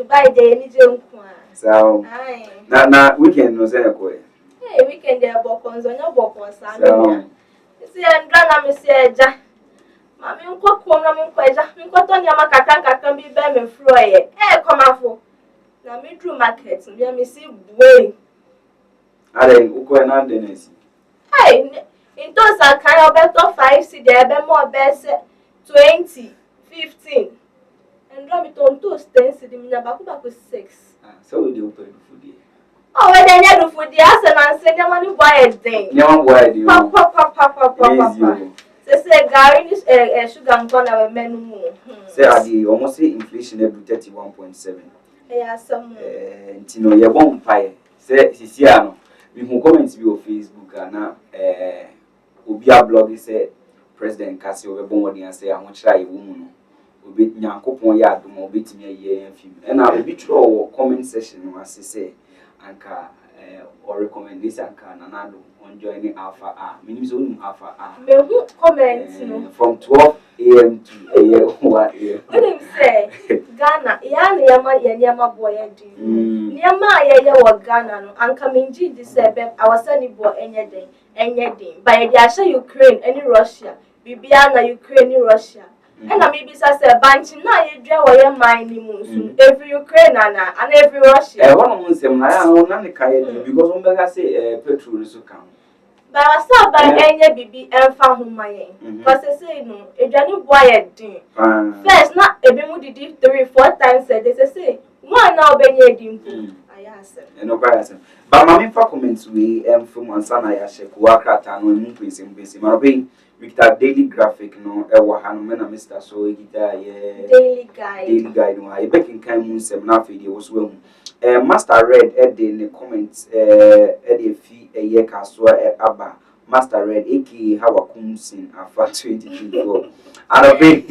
buy the any jam. So, na weekend no say ko. Hey, weekend dey bokon so nya bokon sa me. See andra na me see eja. Mami nko kom na me nko eja. Me nko to nya makaka bi be me fro ye. Come afo. Na me through market, me see buey. Aren uko na denesi. Hey, in those are kind of better 5 see there be more best 20, 15. And drop it on 2 10 see the mina baku 6. So we dey open food. Oh, when they do food, yes, and I say, no money buy a thing. No buy the papa. Say, Gary is sugar and corn of a menu. Say, I the almost say inflation every 31.7. Yes, some. Tino, you won't buy. Say, Siciano, we will comment to your Facebook and now, Ubia blog say, President Casio, Bomodi, and say, I won't try a woman. Obi nyankopon ya adom obetimi aye amfim and I be throw comment section as say anka or recommendation anka nanado on joining alpha a meaning so alpha a me who comment no from 12 am to 1 am when him say Ghana ya na yama boy edi niama ye wo Ghana no anka menji di say be awasani bo enye den by the asha Ukraine any Russia bibia na Ukraine Russia. And I maybe say banking now you draw your mind every Ukraine and every Russia. One of them I am because Omega say petrol is come. But I saw by any BB and found my because I say no, a journey boy a day. First, not a bimudi 3-4 times they say one now be near dim. I ask no bias. But my for comments we from Ansana Yashek work and when increasing busy. Victor daily graphic no ewa hanumena Mr. So gita ye daily guide no I back in kind moon sem na fe dey was well Master Red in the comments the fee a year kaswa aba Master Red aka Hawakum sin afa 2024 arabe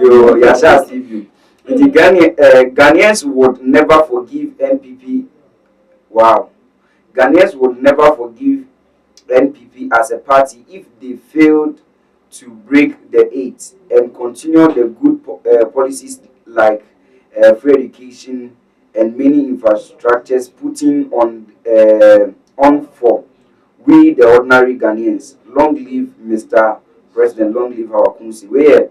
yo yasha TV the Ghanaians would never forgive NPP. Wow, Ghanaians would never forgive NPP as a party if they failed to break the 8 and continue the good policies like free education and many infrastructures putting on for we the ordinary Ghanaians. Long live Mr. President, long live our Kunsi. Where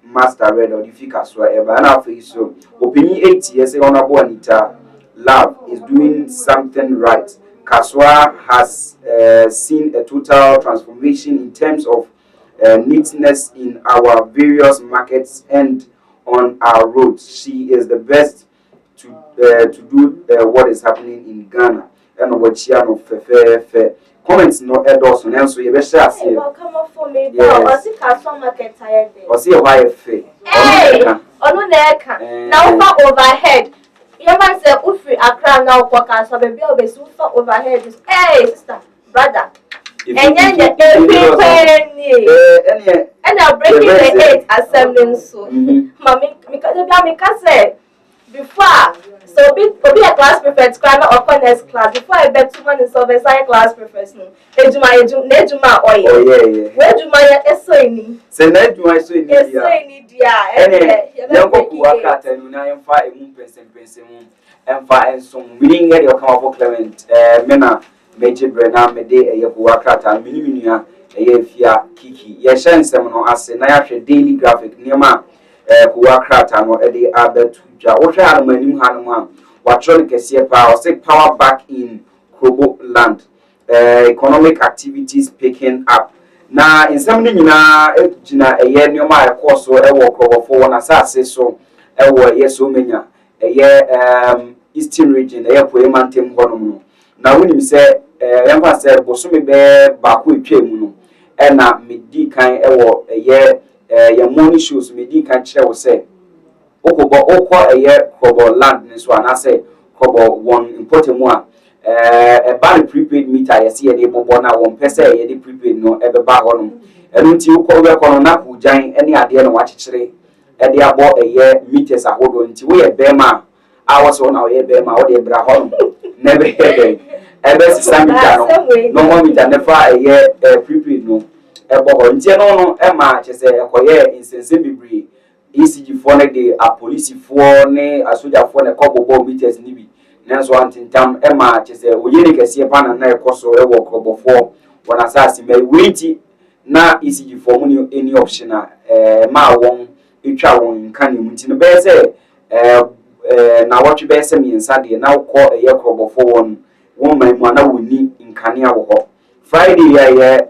Master Red or the Fikas whatever and after so opinion 8 years honorable Anita Love is doing something right. Kaswa has seen a total transformation in terms of neatness in our various markets and on our roads. She is the best to do what is happening in Ghana. And what she no fair comments no endorse and so you be sure say come up for me but see Kaswa market tired there. O see why fair. Hey, onu na eka. Now overhead. You man say Ufri Accra now podcast so baby will be super overhead. Hey sister, brother. And then the and I'll break it the 8 assembling so. Mommy, because say before so be a class prefect or honest class before I bet 2 months of a class prefect no. Ejuma oye. Where do my esoini? Say na ejuma esoini dia. Esoini dia. Yanko kuwaka tanu na yemfa emu pense mu emfa ensom winning here come up Clement mena meje brena mede eye kuwaka tanu minimia eye fia kiki ye hyansem no ase na yahwe daily graphic niema kuwaka tanu ede abetuja wo hwe armanim hanom a watron kese pa o say power back in Krobo land economic activities picking up na nsem ni nyina ejina eye nioma ekoso ewo Krobofo wona asase so ewo yeso menya eye eastern region eye poemantem honom no na wonim se yemfa se bosome be baako etwam no na medi kan ewo eye ye money shows medi kan kire wo se okọ eye Krobo land ni so anase Krobo won importemu a ban prepaid meter yesi ye de bobo na won pese ye de prepaid no ebeba honom enu nti ukọ we kono na kujan ene ade no wachichire ede abo eye meters ahodo nti we ye bema awoso na we ye bema wo de bra honom never head ebe sisa meter no mo meter nefa eye prepaid no ebo ho nti no ema chese ekoye insense bibri ECG for a police for a soldier for a couple of meters nibi. Nanso antintam ema chese oyere kese pa na ekoso ewo krobo for wana asase me wenti na ECG for mu any option ma won etwa won nka ne muti no be se na watwe be se miensa de na ukọ eye krobo for won man mu na woni nkane a wo ho Friday ya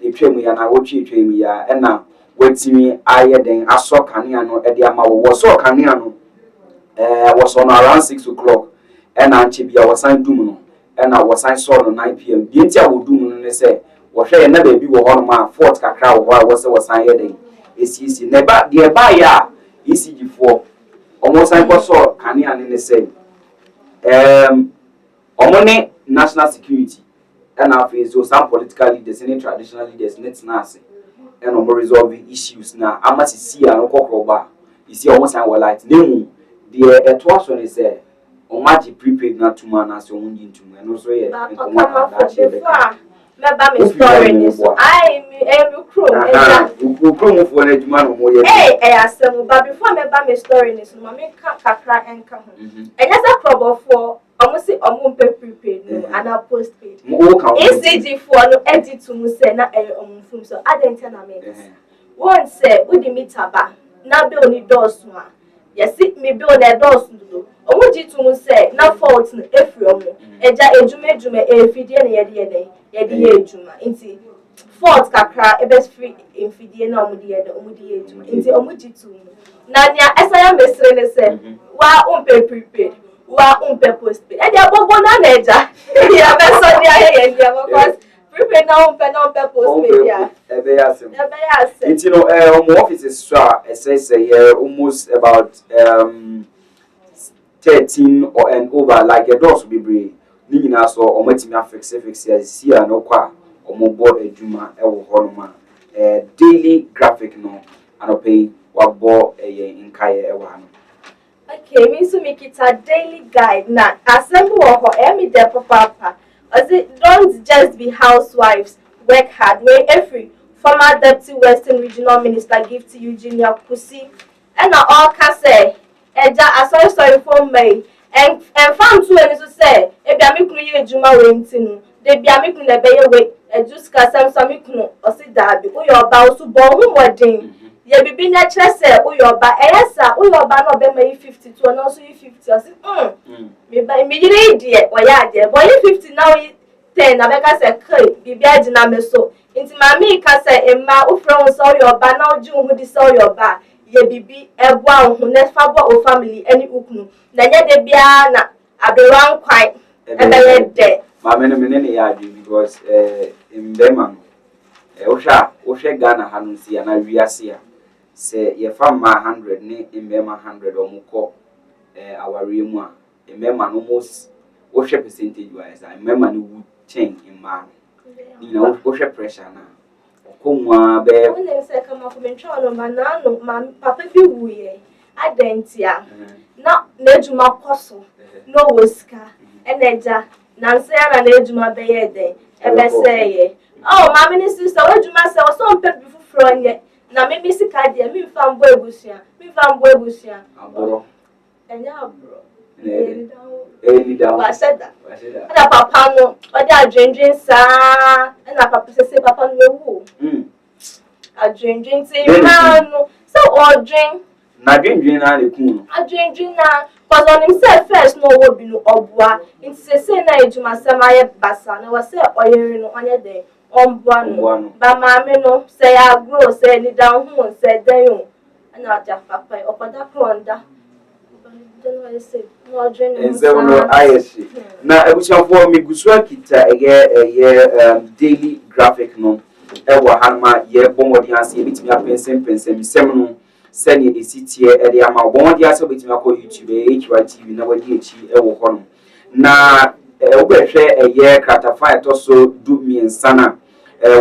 etwemu ya na wotwe etwemu ya na watimi aye den aso kane ano e de ama wo so kane ano was on around 6 o'clock and Anchibia was signed Dumino and I was signed saw on 9 p.m. The entire would do and say, was there never be one my fort cacao while was signed heading. It's easy. Never dear by ya ECG4 almost I was saw Kanian in the same. Omone national security and our face so some political leaders and traditional leaders net nasi and resolving issues now. I must see an okokroba. You see almost I will like name. The etoaso is o magic prepaid na tuma na so won yin tuma no so ye nko ma meba me story ni so I me kro mu fo na adwuma no mo ye asem ba before meba me story ni so ma me kakra enka ho enya se crobofo omo mpe prepaid no ana postpaid ECG for no edit to mu se na omo fum so adenta na me won se udi mitaba na be oni dos ma yes me be on a dos do omuji to say na fault no efri omo eja ejuma efidie na ye ejuma nti fault kakra ebes free efidie na omo de ejuma nti omuji to na nia esaya mesre ne say wa umpe prepaid wa umpe postpaid e dia bobo na eja ya beso dia ye because prepaid na umpe postpaid ya ebe yasem nti no offices so say almost about 13 or and over like a doors be brave ni nyina so omatimi affix see no kwa omobo adwuma ewo honoma daily graphic no anopay wabo nkaye ewo hano. Okay, me so make it a daily guide na assemble ho emi de papa as it don't just be housewives work hard way every former deputy western regional minister give to Eugenia Kusi and all can say eja sorry for me and farm to any so say e bia me kunu ye ejuma we ntinu de bia me kunu na be ye we ejus ka sam so me kunu osidabi uyoba osubo hu modin ye bibi na kire say uyoba eyesa uyoba no be mai 52 na so 50 osi me ba me yire die oya de boy 50 now 10 na be ka say kai bibi agina me so nti mami ka say emma ufro so uyoba na oju hu di so uyoba ye bibi ebwa hu na fabo o family any ukunu na nye de bia na abewan kwai ebe ye de mama no menene ya adu because mbema no ohwe Ghana hanu si ya na wiase a se ye fama 100 ne mbema 100 omuko aware mu a mbema no most ohwe percentage wise mbema no wu change in man ni na ohwe pressure na komwa be wona se kama ko mentwa no manano ma papa bi wuye adentia na ejuma koso no woska eneja na nse ya na ejuma be ye den ebe seye oh ma me sister ejuma se o so mpe bi fufuro nye na me mi sika de mi mfa mbo ebusia aboro enya aboro Eli down. Waseda. Na papa no, odi adwendwen saa. Na papa se papa no ewu. Adwendwen ti ma no. So odwen. Na adwendwen na le kun no. Adwendwen na, cause on himself first no wo bi no obua. Nti se na ejuma sem aye basa na wo se oyere no onye den. Ombua no. Ba maame no se ya grow se ni down hu se den yo. Na aja papa okoda kronda. Na ebusiafo migusua kita daily graphic no ewa hanma ye bomodi ase ebitimi apensem sem no sene esitie ede ama bomodi ase obitimi akọ YouTube HYTV na wadi echi ewo hono na obehwe kratafa etoso du miensana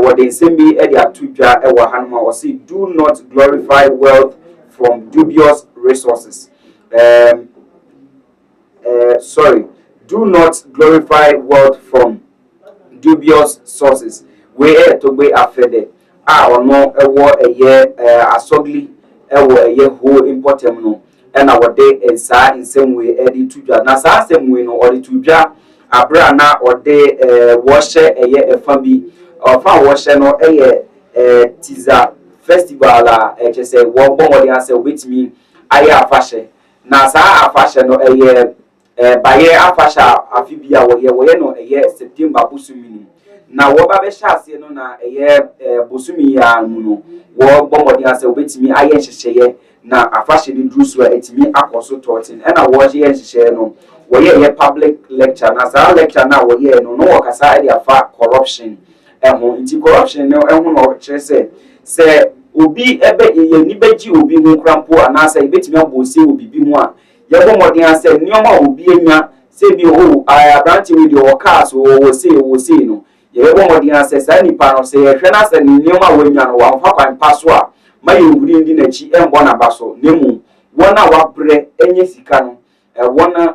wode nsembi ede atudwa ewa hanma o say do not glorify wealth from dubious resources. Do not glorify wealth from dubious sources. We to be offended. Or no, a war a year, asogly, ewo eye ho important no e na wode ensa nsem we edi tudwa na sa asem we no odi tudwa abra na ode wo hye eye efa bi ofa wo hye no eye tiza festival a chese wo bomodi ase obetimi aye afahye na sa afahye no eye baye afahye afibia wo ye no eye September busumini na wo ba be hyase no na eye busumi ya mu no wo bomodi ase obetimi aye hyehyeye na afahye ni drusu a etimi akoso totin na wo hye hyehyeye no wo ye public lecture na sa lecture na wo ye no wo kasa e afa corruption ho nti corruption no ho no chese se obi ebe ye ni beji obi hu krampo anasa ebetimi abose obi bi mu a ye bomodi ase nioma obi enya se bi o abranti we de o cars wo se no ye bomodi ase sa nipa no se ye hwe na se nioma wanya no wa mfa kwan paso a ma ye nguri ndi na chi embo na baso nemu wona wabre enye sika no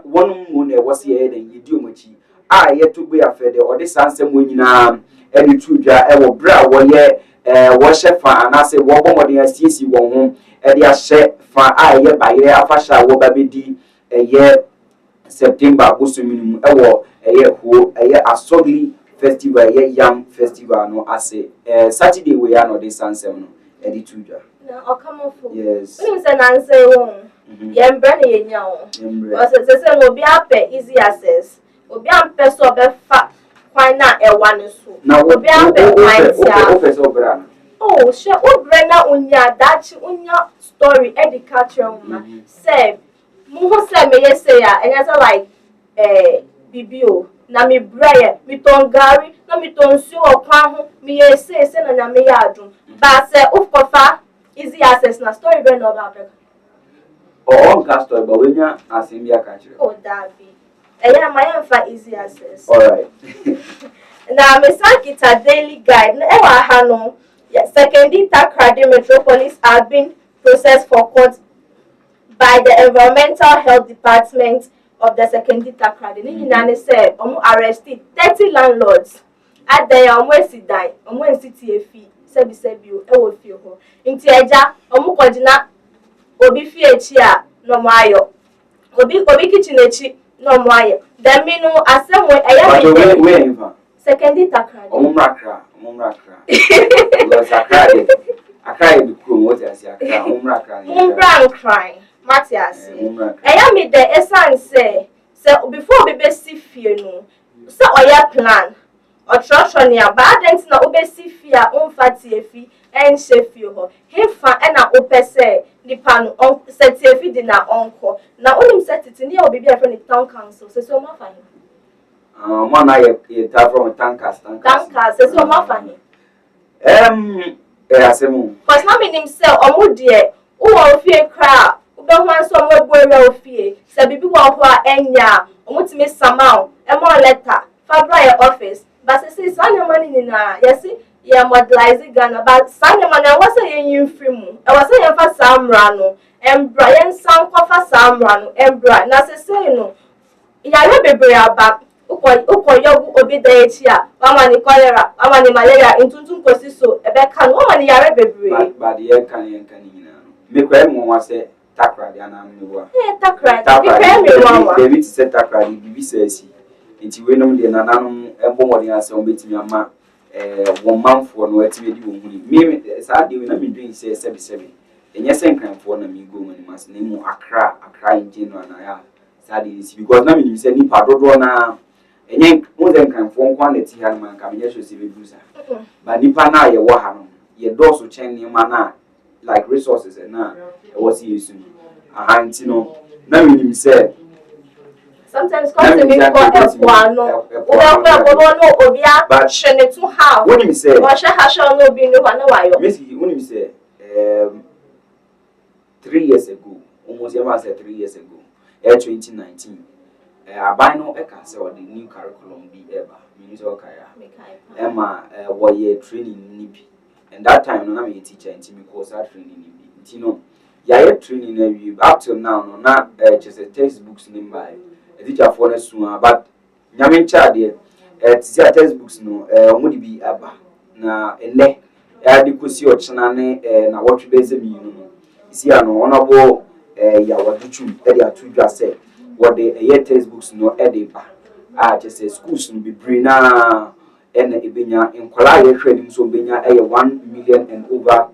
wonu mu na wo se ye den yedi omachi a ye to gbe afede ode sansem wonyina edi tudwa wo bra wo ye wo shefa anase wo bomodi asisi wo ho edi ahye fa a ye bayire afasha wo babedi ye September busuminimu wo ye ho ye asogli festival ye yam festival no ase Saturday we are no dey sansem no edi tudwa na okamofo yes we say na nse wo yembre na yenya wo o se no bi ape easy access obi ampe so be fa kwan na ewa ne so na obi ampe kwan tia o pese obra na oh she obre na unya dachi unya story educature ma say mu ho say me yese ya enya say like bibio na me braye mi tongari na mi tonsu okwan ho mi yese se na nya me ya adun ba say of kofa easy access na story be no ba Africa on ka story ba wenya asimbia ka kire oh dabi eya ma yemfa easy access all right na me sakita daily guide na ewa ha no secondary Takrady Metropolis have been processed for court by the Environmental Health Department of the secondary Takrady. Ni nyina say omo arrested 30 landlords at the omo esidan omo nsiti efi sebi o e wo fie ho. Nti eja omo kogina obi fie echi a no mo ayo. Obi kitchen echi no mo ayo. Then me no asem we eya me secondary Takrady. Omo mrakra because Accra be krom what I say Accra umra crying Matthias eya me the esan say before be si fie no say oya plan or trust on ya bad dent na obesi fie a umfa tiefi en fie ho hefa e na opese nipa no on set tiefi di na onko na onim setiti ne obi bia friend town council so ma fa him na ye ta from tankers so ma fa him asemu cause na me nim say omo de wo fie kra wo be ho so mo ebuere ofie say bibi wo ho a enya omo timi samao e mo letter fabra office but say sanya money ni na yes ye modelize Ghana but sanya money was say yin free mu e was say yen fa samra no embra yen san kwa fa samra no embra na say no ya re bebre aba uko yogu obi da echi a mama ni cholera mama ni malaria intuntun kosi so ebe kan mama ni yare bebre but ye kan nyina no me kwa mo wa say Takrady ana me wa Takrady bi kwa me wa David say Takrady bibi say si nti we nom de nananom embomodi ase ombetimi ama wo manfo no atime di wo huni me sa de we na me dwen say sebi enye senkanfo na me go mani mas na mu Accra in general na ya sa de si because na me nim say ni padodo na enye mo den kanfo nkwa na ti ha man ka me yeso se bebusa ba nipa na ye wo ha no ye doso chen ni ma na like resources na e wo si yesu aha nti no na me nim say sometimes come to me for no obia but shene to have what do you say wa sha ha sha no bi no na wayo miss what do you say 3 years ago almost ever said 3 years ago 2019 aban no e ka say the new curriculum be ever minister okaya ema wo training ni bi and that time no na me teacher nti me course training ni bi nti no ya training na wi up till now no na just textbooks ni by teacher for na soon but nyame chade teacher textbooks no omudi bi aba na ene ya de kosi ochina ne na wotwe beze mi no see an honorable ya waduchu e dia to dwa say what the textbooks no e dey ba just say schools no be brina and ebenya nkwala ye hwɛ nim so benya 1 million and over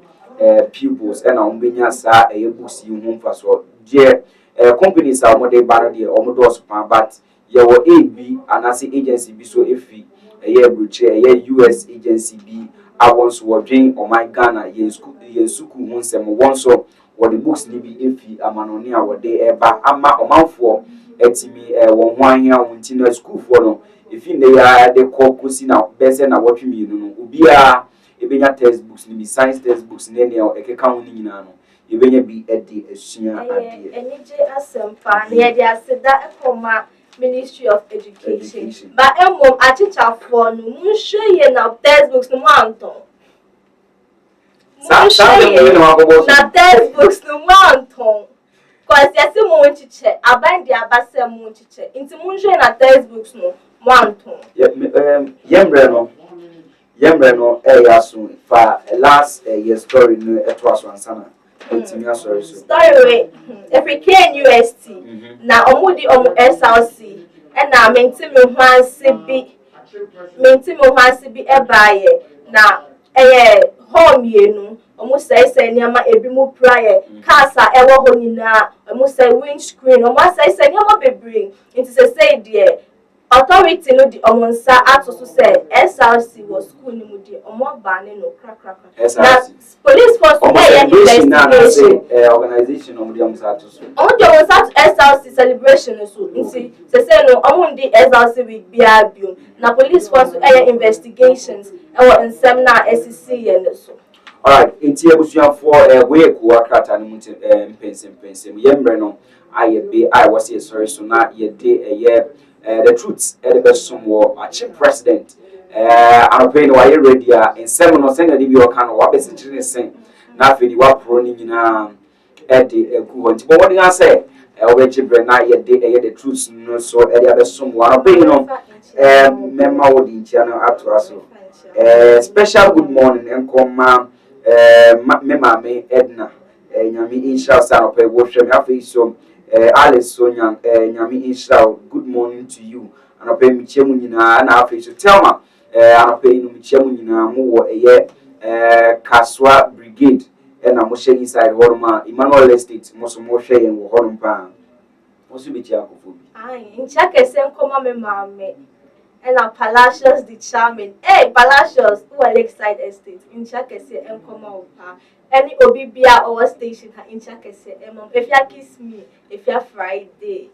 pupils and benya sa books yi ho mfa so je companies are more dey bar dey omodo ospan but ye wo AB anase agency bi so efi bruche US agency bi awonso wodwen o my Ghana ye school ho nsem wonso what the books ni bi efi amanoni a wode eba ama omanfo etimi won ho ahia wonti na school for no efi ne ya de kokosi na bese na wotwe no obia ebenya textbooks ni bi science textbooks ne ne ekeka ho ni nyina no ebenya bi edi asua ade enije asempa na ye de aseda ekoma Ministry of Education. But emom achicha for no munhwe ye na textbooks no anton. Na textbooks no anton. Cause yesi mo nchiche aban de abase mo nchiche. Inti munhwe na textbooks no anton. Yemre no yaso fa last year story no eto aso ansana. Story African UST na omudi omu SLC na mentimi hwanse bi ebaye na home yenu omu say niama ebi mu prayer kasa ewo ho nyina omu say windscreen omu say niama bebre nti say de authority no di omonsa atoso say SLC was school ni mu di omo ba ne no krakra na police force investigation organization omo di omonsa atoso omo di omonsa SLC celebration so nti say no omo di SLC week bia biom na police force investigations nsem na SCC ye so. All right, nti ebusuan for we ku akrata ni muti mpensem yembre no ayebe I was here sorry so na ye de the truth the best somewhat achieve president I'm paying why you ready in 7 or 10 you can what best interesting na fe di wa pro ni nyina the ku ho nti but what I say we brand na ye the truth no so the best somewhat I'm paying no memma wo di ntia no atora so special good morning enkoma me mama Edna nyame insha sa no pay wo hwe me afi so Alice Sonya nyame insha good morning to you and pay mi chemu nyina na afi so tell ma and pay no mi chemu nyina mo wo Kaswa brigade na mo hwe inside horma Emmanuel estate mo so mo hwe yen wo horum pa mo so bi ti akofo bi ai ncha kese nkoma me mama and a Palacios the charming. Hey, Palacios, who are Lakeside Estate. In Chakese, and come out. Any Obibia or station in Chakese, if you kiss me, if you're Friday.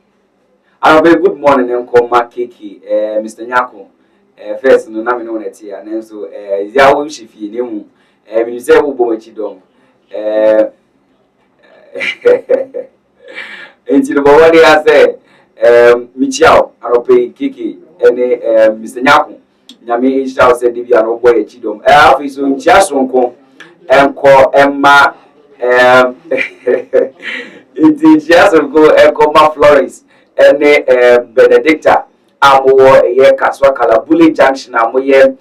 I have a good morning, and call my Kiki, Mr. Nyako. First, no, I'm on it here, and so, Yawu Shifi, Nemu, and you say, Ubomachidom. Into the body, I say, Michao, I'll pay Kiki. Ene Mr. Nyako nyame insha say dey bia no boy chidom afi so ntia sonko enko emma ntia sonko enko ma Florence ene Benedicta amowo ye Kaswa Kalabule junction amoye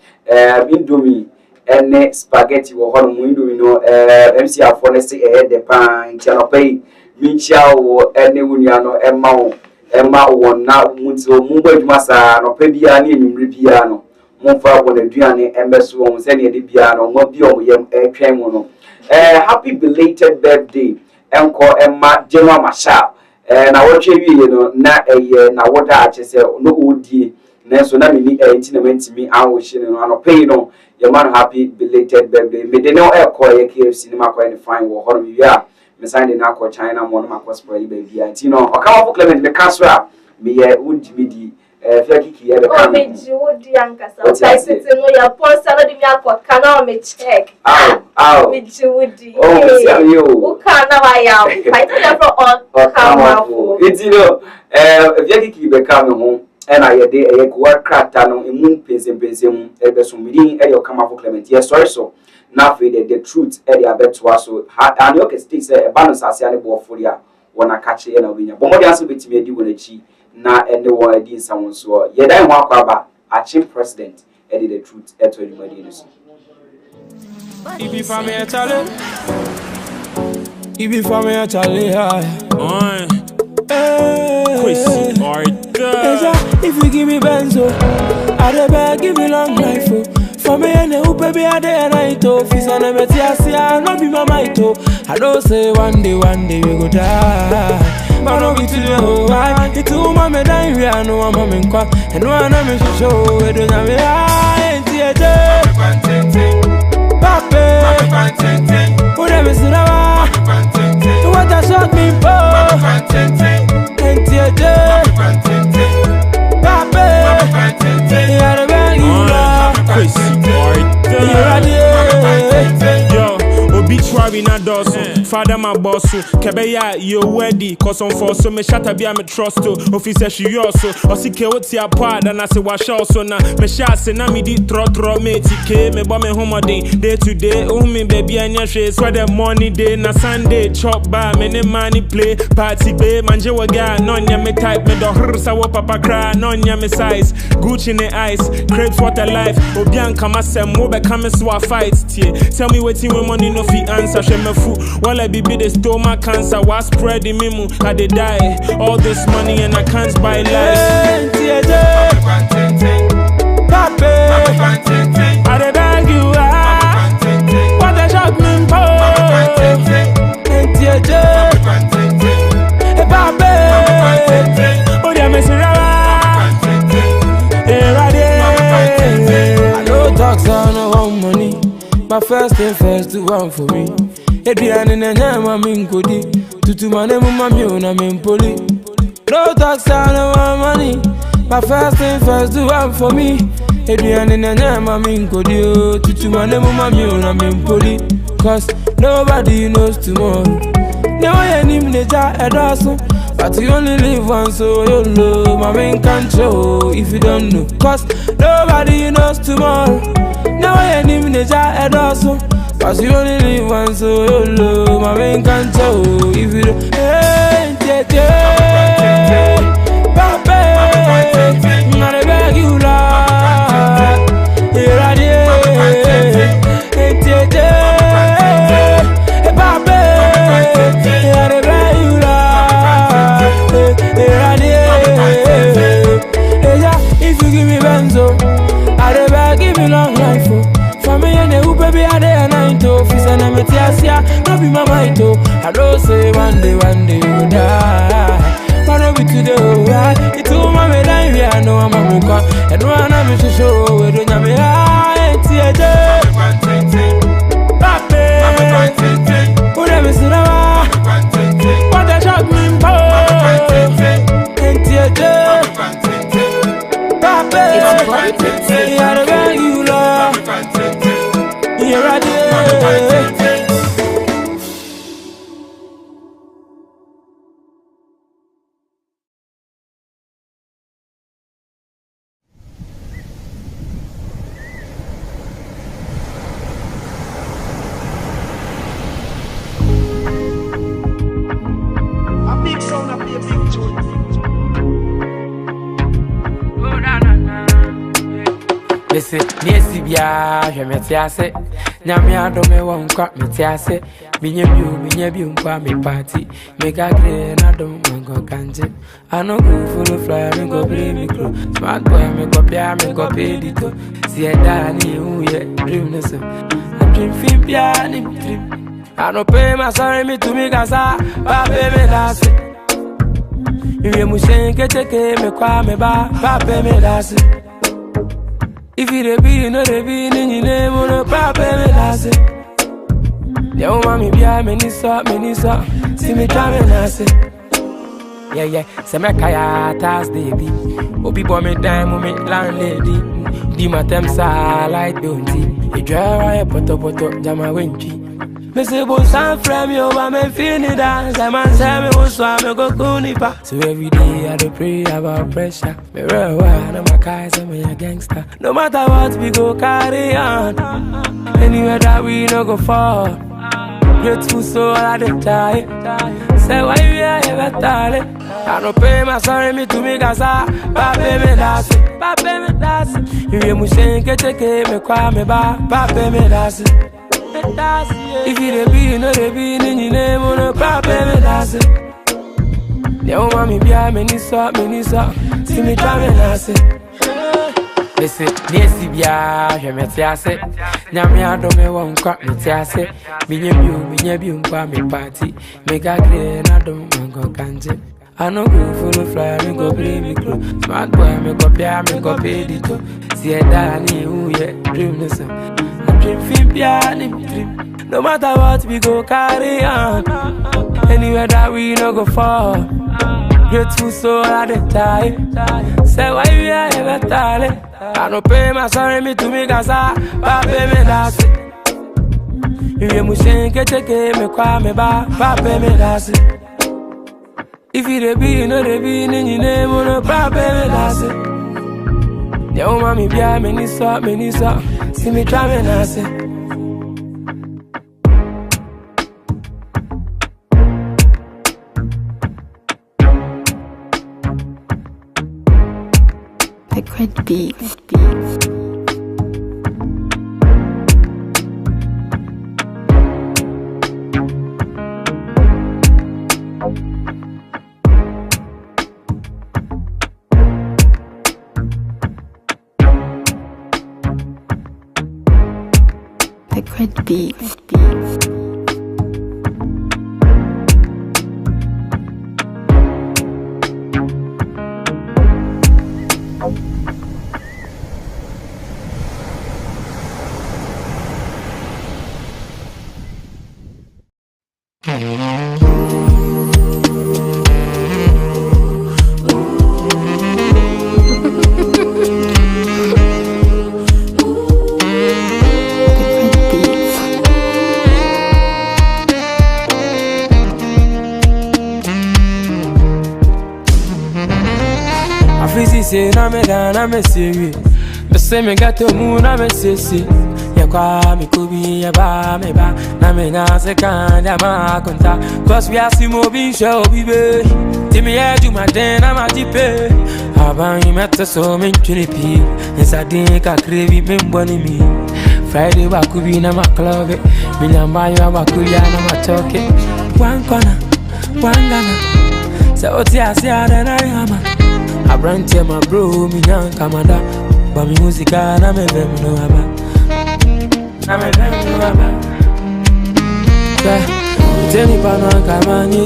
indomie ene spaghetti wo hono mu indomie no MC afo ne se de pan ntia no pay minchia wo ene wunia no emma wona munzo mumba adwuma saa no pa bia na enwumre bia no mumfa wona aduane embeso won se ne de bia no mo bi omyem etwen mu no happy belated birthday enko emma January Masha na wotwe wiye no na na woda achese no odie na so na mini enti na mantimi anwo hye no anopai no ye man happy belated birthday me de no ekoye KFC ni makoye ne fine wo hono wi a me sign the na China mo no makospo yi baby anti no okawo Clement me kasra me ye wundimidi fia kiki e be kan me ji wodi ankasa o sai sete no ya post no di me akoka na o me check me ji wodi oh see am you o ka na wa ya fight them from on iti no fia kiki be kan me ho na ye de ye ko krata no emu pensem mu e be so miri e yo kama for Clement ye sorry so na fe the truth e dey abeto so and you can still say e ba no sase ane bo foria wona kache ye na obinya bo mo dey aso betimi edi wona chi na ene wo edi nsawon so ye dan ho akwaba achi president e dey the truth e to edumadi ni so If you find me a challenge You be for me a Charlie high. If you give me benzo, I dey beg, give me long life. For me and the baby I day and night. Fis and I'm I not be my might. I don't say one day we go die. But no be today, oh, why? It's too mama dying, we are no one mama in quack. And one I'm in show, we don't have a theater. Pape, whatever is now. What I shot me for, and theater. Pape, you are the man you love. Yo, obituary na doso. Father my boss, Kebeya, you ready? Cause on for so me shatter be I'm a trust to. Officer she also, or see what's your part, and I say wash also na. Me shall say na me di throw me tike, me bomb me home day to day. Oh me baby and your shades where the money day na Sunday chop bar, many money play, party bay, manje waga, non ya me type, me do hrsa wo papa cry, non ya me size, Gucci in the ice, crepes water life, Obianka masem, mo be come so a fight, tie. Tell me waiting when money no fi answer, she me fool. While I be the stomach cancer, was spreading me mo, I dey die. All this money and I can't buy life. Pape, I dey beg you, what a shock me for. Pape, oh yeah, me I know talks on one money, but first thing first do one for me. Adrian and Nama Minkodi, Tutu Mane Mumamiona Mimpoli. No talks on one money, but first thing first do one for me. Adrian and Nama Minkodi, Tutu Mane Mumamiona Mimpoli. Cause nobody knows tomorrow. No one in nature a dozen, but you only live once, so you know my main control if you don't know. Cause nobody knows tomorrow. No one in nature a dozen, but you only live once, so you know my main control if you don't. Hey, Pape, not a beg you love. Here I am. If you give me benzo, I dey beg, give me long life. For me and the baby I dey and night. Fis and I'm a tiasia, no be my might. I don't say one day we go die. But no be today, right? It's all my life, we are no I'm a muka. And one I'm a show, we don't have me high, theater. Pape, whatever is now. What a shock me for, and theater. Pape, you are the man you love. Here I am. Listen, Nesibia, je me tiase. Nyamia do me won kwa me tiase. Minye bi umpa me party. Me ga green na do mango kanje. I no go for the fly, me go play me crew. Smart boy, me go pia, me go pay dito. See a dani uye dream nessa. I dream fin pia ni dream. I no pay my sorry me to me gasa. Ba pay me dance. Iwe mushenke cheke me kwa me ba pay me dance. If you be, no be, ni name no pape me dance. Yo mami bia me ni so, see me try me dance. Yeah, say me kaya Thursday be. Obi boy me dime me landlady. Di matem sa like don't e dry poto jama wenchi. Me say bo san frame yo ba me fini dance. I man say me wo so me go kunipa. So every day I do pray about pressure. Me real one my guys say me a gangster. No matter what we go carry on. Anywhere that we no go fall. Grateful soul I dey die. Say why you here ever tell. I no pay my sorry me to me gasa. Pape me dance. You hear me saying get me kwa me ba. Pape me dance. If you be, you know they be in your name, no problem, that's it. Yo, mommy, be a many sort, see me coming, that's it. Listen, Nancy, be a Hemetiase. Namia don't me won't crap me, Tiase. Me, you, me party. Make a clear, and I don't go can't. I know go full of fly, me go play me crew. Smart boy, me go pay, me go pay the too. See a Danny, who yet dream the sun. I dream film, dream. No matter what, we go carry on. Anywhere that we no go fall. Grateful soul at the time. Say why we are ever tired. I don't pay my sorry me to me gaza. Papa me that's it. If you mushin get me kwa me ba. Papa me that's it. If you be, you know they be in your name, no problem, that's it. Yo, mommy, be a many sort, see me driving, that's it. Liquid beats. Liquid beats. Say na me da na me serious. Me say me got to move na me say. Ya kwa mi kubi ya ba me ba. Na me na se kan ya ma konta. Cause we are si mo bin show bibe. Ti me ya do my den na ma jipe. Aban yi meta so me chunipi. Nsa din ka krevi me mboni mi. Friday ba kubi na ma club. Mi nyamba yo ba kubi na ma choke. One corner, one Ghana. So oti asia na yama. I brand tell my bro, me young kamada. But me music na me vem no aba. Na me vem no aba. Tell me pano kamani.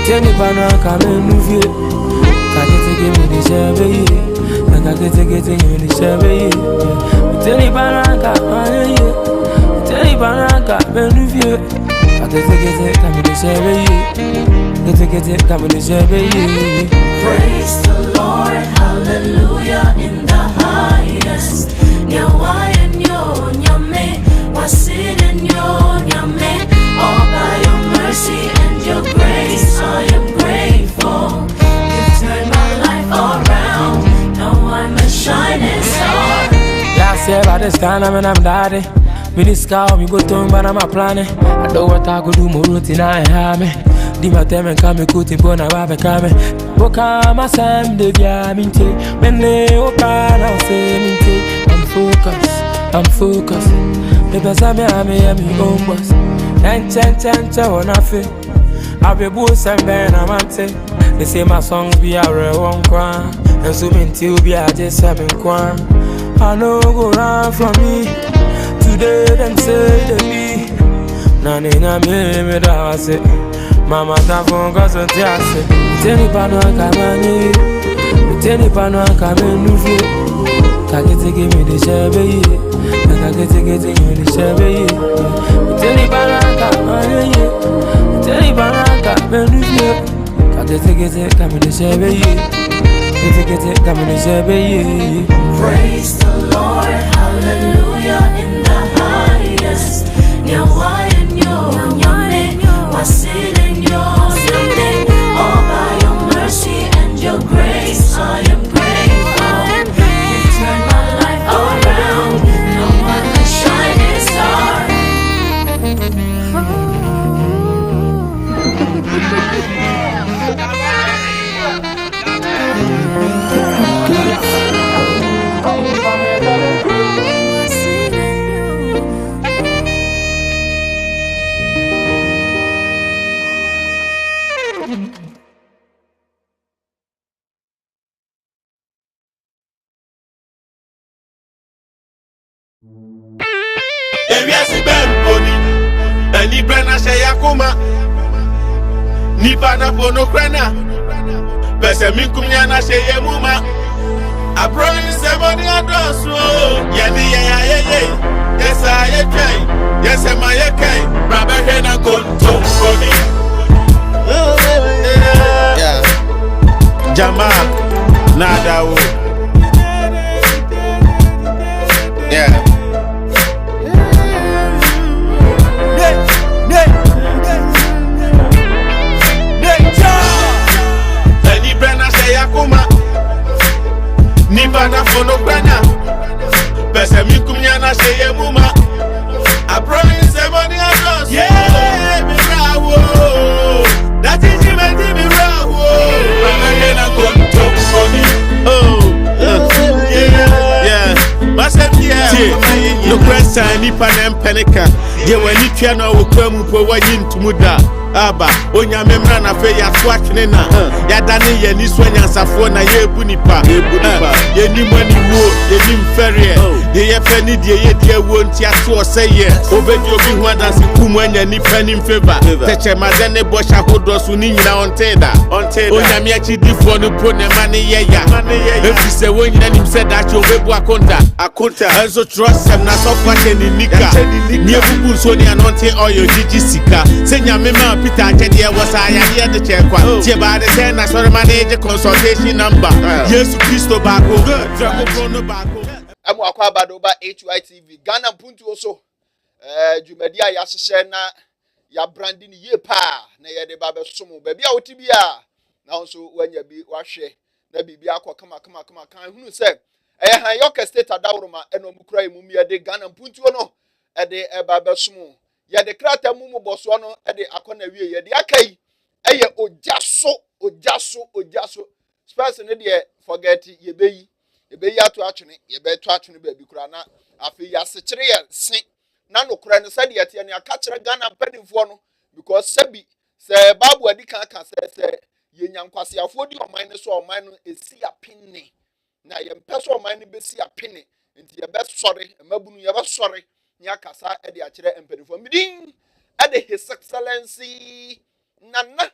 Tell me pano kamenu. Kakete give me the shabby. Kakete give me the shabby. Tell me pano kamani. Tell me pano kamenu. Kakete give me the shabby. Praise the Lord, hallelujah in the highest. Nyawa enyo nyame, wasin enyo nyame. All by your mercy and your grace, I am grateful. You've turned my life around. Now I'm a shining star. Last year by this time I'm daddy. Me this cow, me go to but I'm a planning. I know what I could do more routine I have me. Di mateme kame kuti bona wabe kame. Boka masam de via minte. Mene oka na ose minte. I'm focused. Pepe same ame own boss. Enche wana fe. Abe busa mbe na mante. They say my songs be a real one kwan. And so minti ubi a just seven kwan. I know go run from me. Today them say they be. Nani na me da say. Mama ta fonga so tiase. Teni pano kamani. Teni pano kamenu. Kakete give me the shabby. Kakete give me the shabby. Teni pano kamani. Teni pano kamenu. Kakete give me the shabby. Kakete give me the shabby. Praise the Lord, hallelujah in the highest. Nyawa enyo nyame, wasin enyo nyame. All by your mercy and your grace, I am grateful. You've turned my life around. Now I'm a shining star. Eviasi bemponi Eni brana she yakuma Nipa na pono krena Pese minkumya na she yemuma I promise everybody adosu Yedi ye Yes I ye Yes am I ye Rabba hena konto koni Yeah Jama Nada wo Yeah Eni brana she yakuma Nipa na fono brana Pese minkumya na she yemuma I promise everybody else. Yeah, me rawo. That is me rawo. Bana konto koni. Oh, yeah. Masem yeah. No question ni panem penika. Ye wani tia na wo kwamu po wanyi ntumuda. Aba onya memra na fe ya twatwene na ya dane ye ni so nyansafo na ye ebu nipa ye ni mani wo ye ni mfere ye ye fe ni die ye die wo ntia to seye obedi obi hu adanse kumu anya nipa ni mfeva teche madane bo sha hodo so ni nyina onteda onya me achi difo no po ne mane ye ya efi se wo nyina nim se da che obebu akonta enzo trust sem na so fa che ni nika ni ebubu so ni anonte oyo jiji sika se nyame ma Peter Ajedia was I had the check one. By the ten, I saw the manager consultation number. Yes, Christo Bako, Draco Bako. I'm Wakwabado by HYTV. Ghana Mpontuo so. Jumedia Yasena, ya branding ye pa, na ye de Baba Sumo, baby out tibia. Now so when you be washe, na bibia come, can who say, Yoka state a dauruma, and no mukrai mumia de Ghana Mpontuo no, at the Baba Sumo. Ya de krata mumu boswano e akona wie ye de akai eye ojaso space ne de forget ye beyi ato atwene ye be to atwene ba bi kura na afi ya sekire ye sen na no kura no sade ye te ne aka kire Ghana mpanimfo no because sabi se babu adi kan se ye nyankwasiafo di oman ne so oman no esi apinne na ye mpeso oman ne besi apinne nti ye be sori mabunu ye be sori nya kasa e de akire empanifo midin e de his excellency nana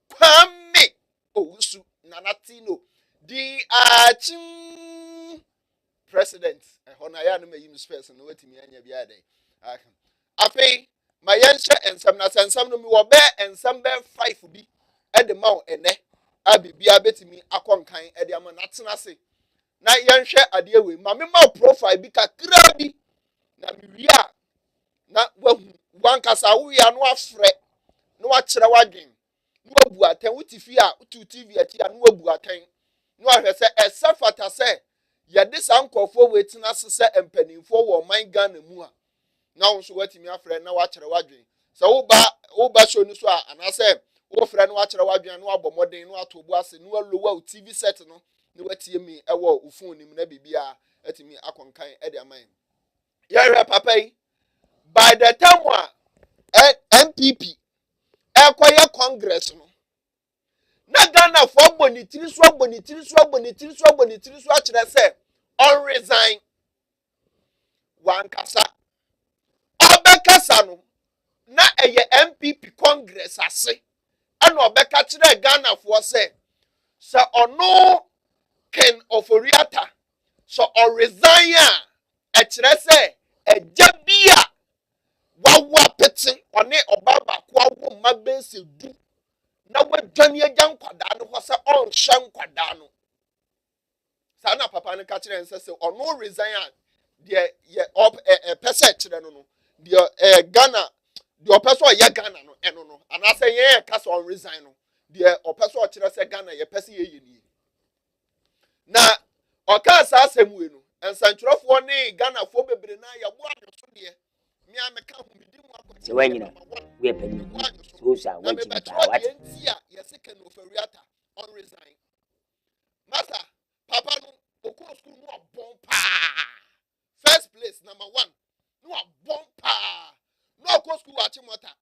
kwame owusu nana tino di achim president hona ya no mayim space no watimi anya bia dey afi mayenche ensam na sensam no mi wo be ensam be 5 bi e de maw ene abibia betimi akonkan e de ama natena se na yenhwe ade we ma me maw profile bi kakra bi na miria na wan kasa wo ya no afre no akire wadwen no abu aten utifi a utu TV ati a no abu aten no ahwe se esafata se ye de sankofo wetina se empanimfo wo man Ghana mu a na wo so watimi afre na wakire wadwen se wo ba show ni so a anase wo fre no wakire wadwen no abomoden no atobu ase no alowa TV set no ne watie mi ewo ufun nim na bibia atimi akonkan e de aman yare papa yi by the time MPP ekoye congress no na Ghana for bonitiri so akire se on resign wan kasa obekasa no na eye MPP congress ase ana obeka kire Ghana for se ono Ken Oforiata so on resign a kire se ejabia wawa pete one obaba kwa wo mabense du na wadwane agya nkwada no ho se on hye nkwada no sa na papa no ka kire nse se ono resign de ye op pese kire no de Ghana de opeso ye Ghana no eno no anase ye ka so on resign no de opeso kire se Ghana ye pese ye yeni na oka sa asemwe no ensantrofo ne Ghana fo bebre na ya bo adoso de mi ameka hu bidi mu akwati wanyina we pani so sa wanchi pa what yesike no feriata on resign master papa no okoro school no abon pa first place number 1 no abon pa no okoro school achimota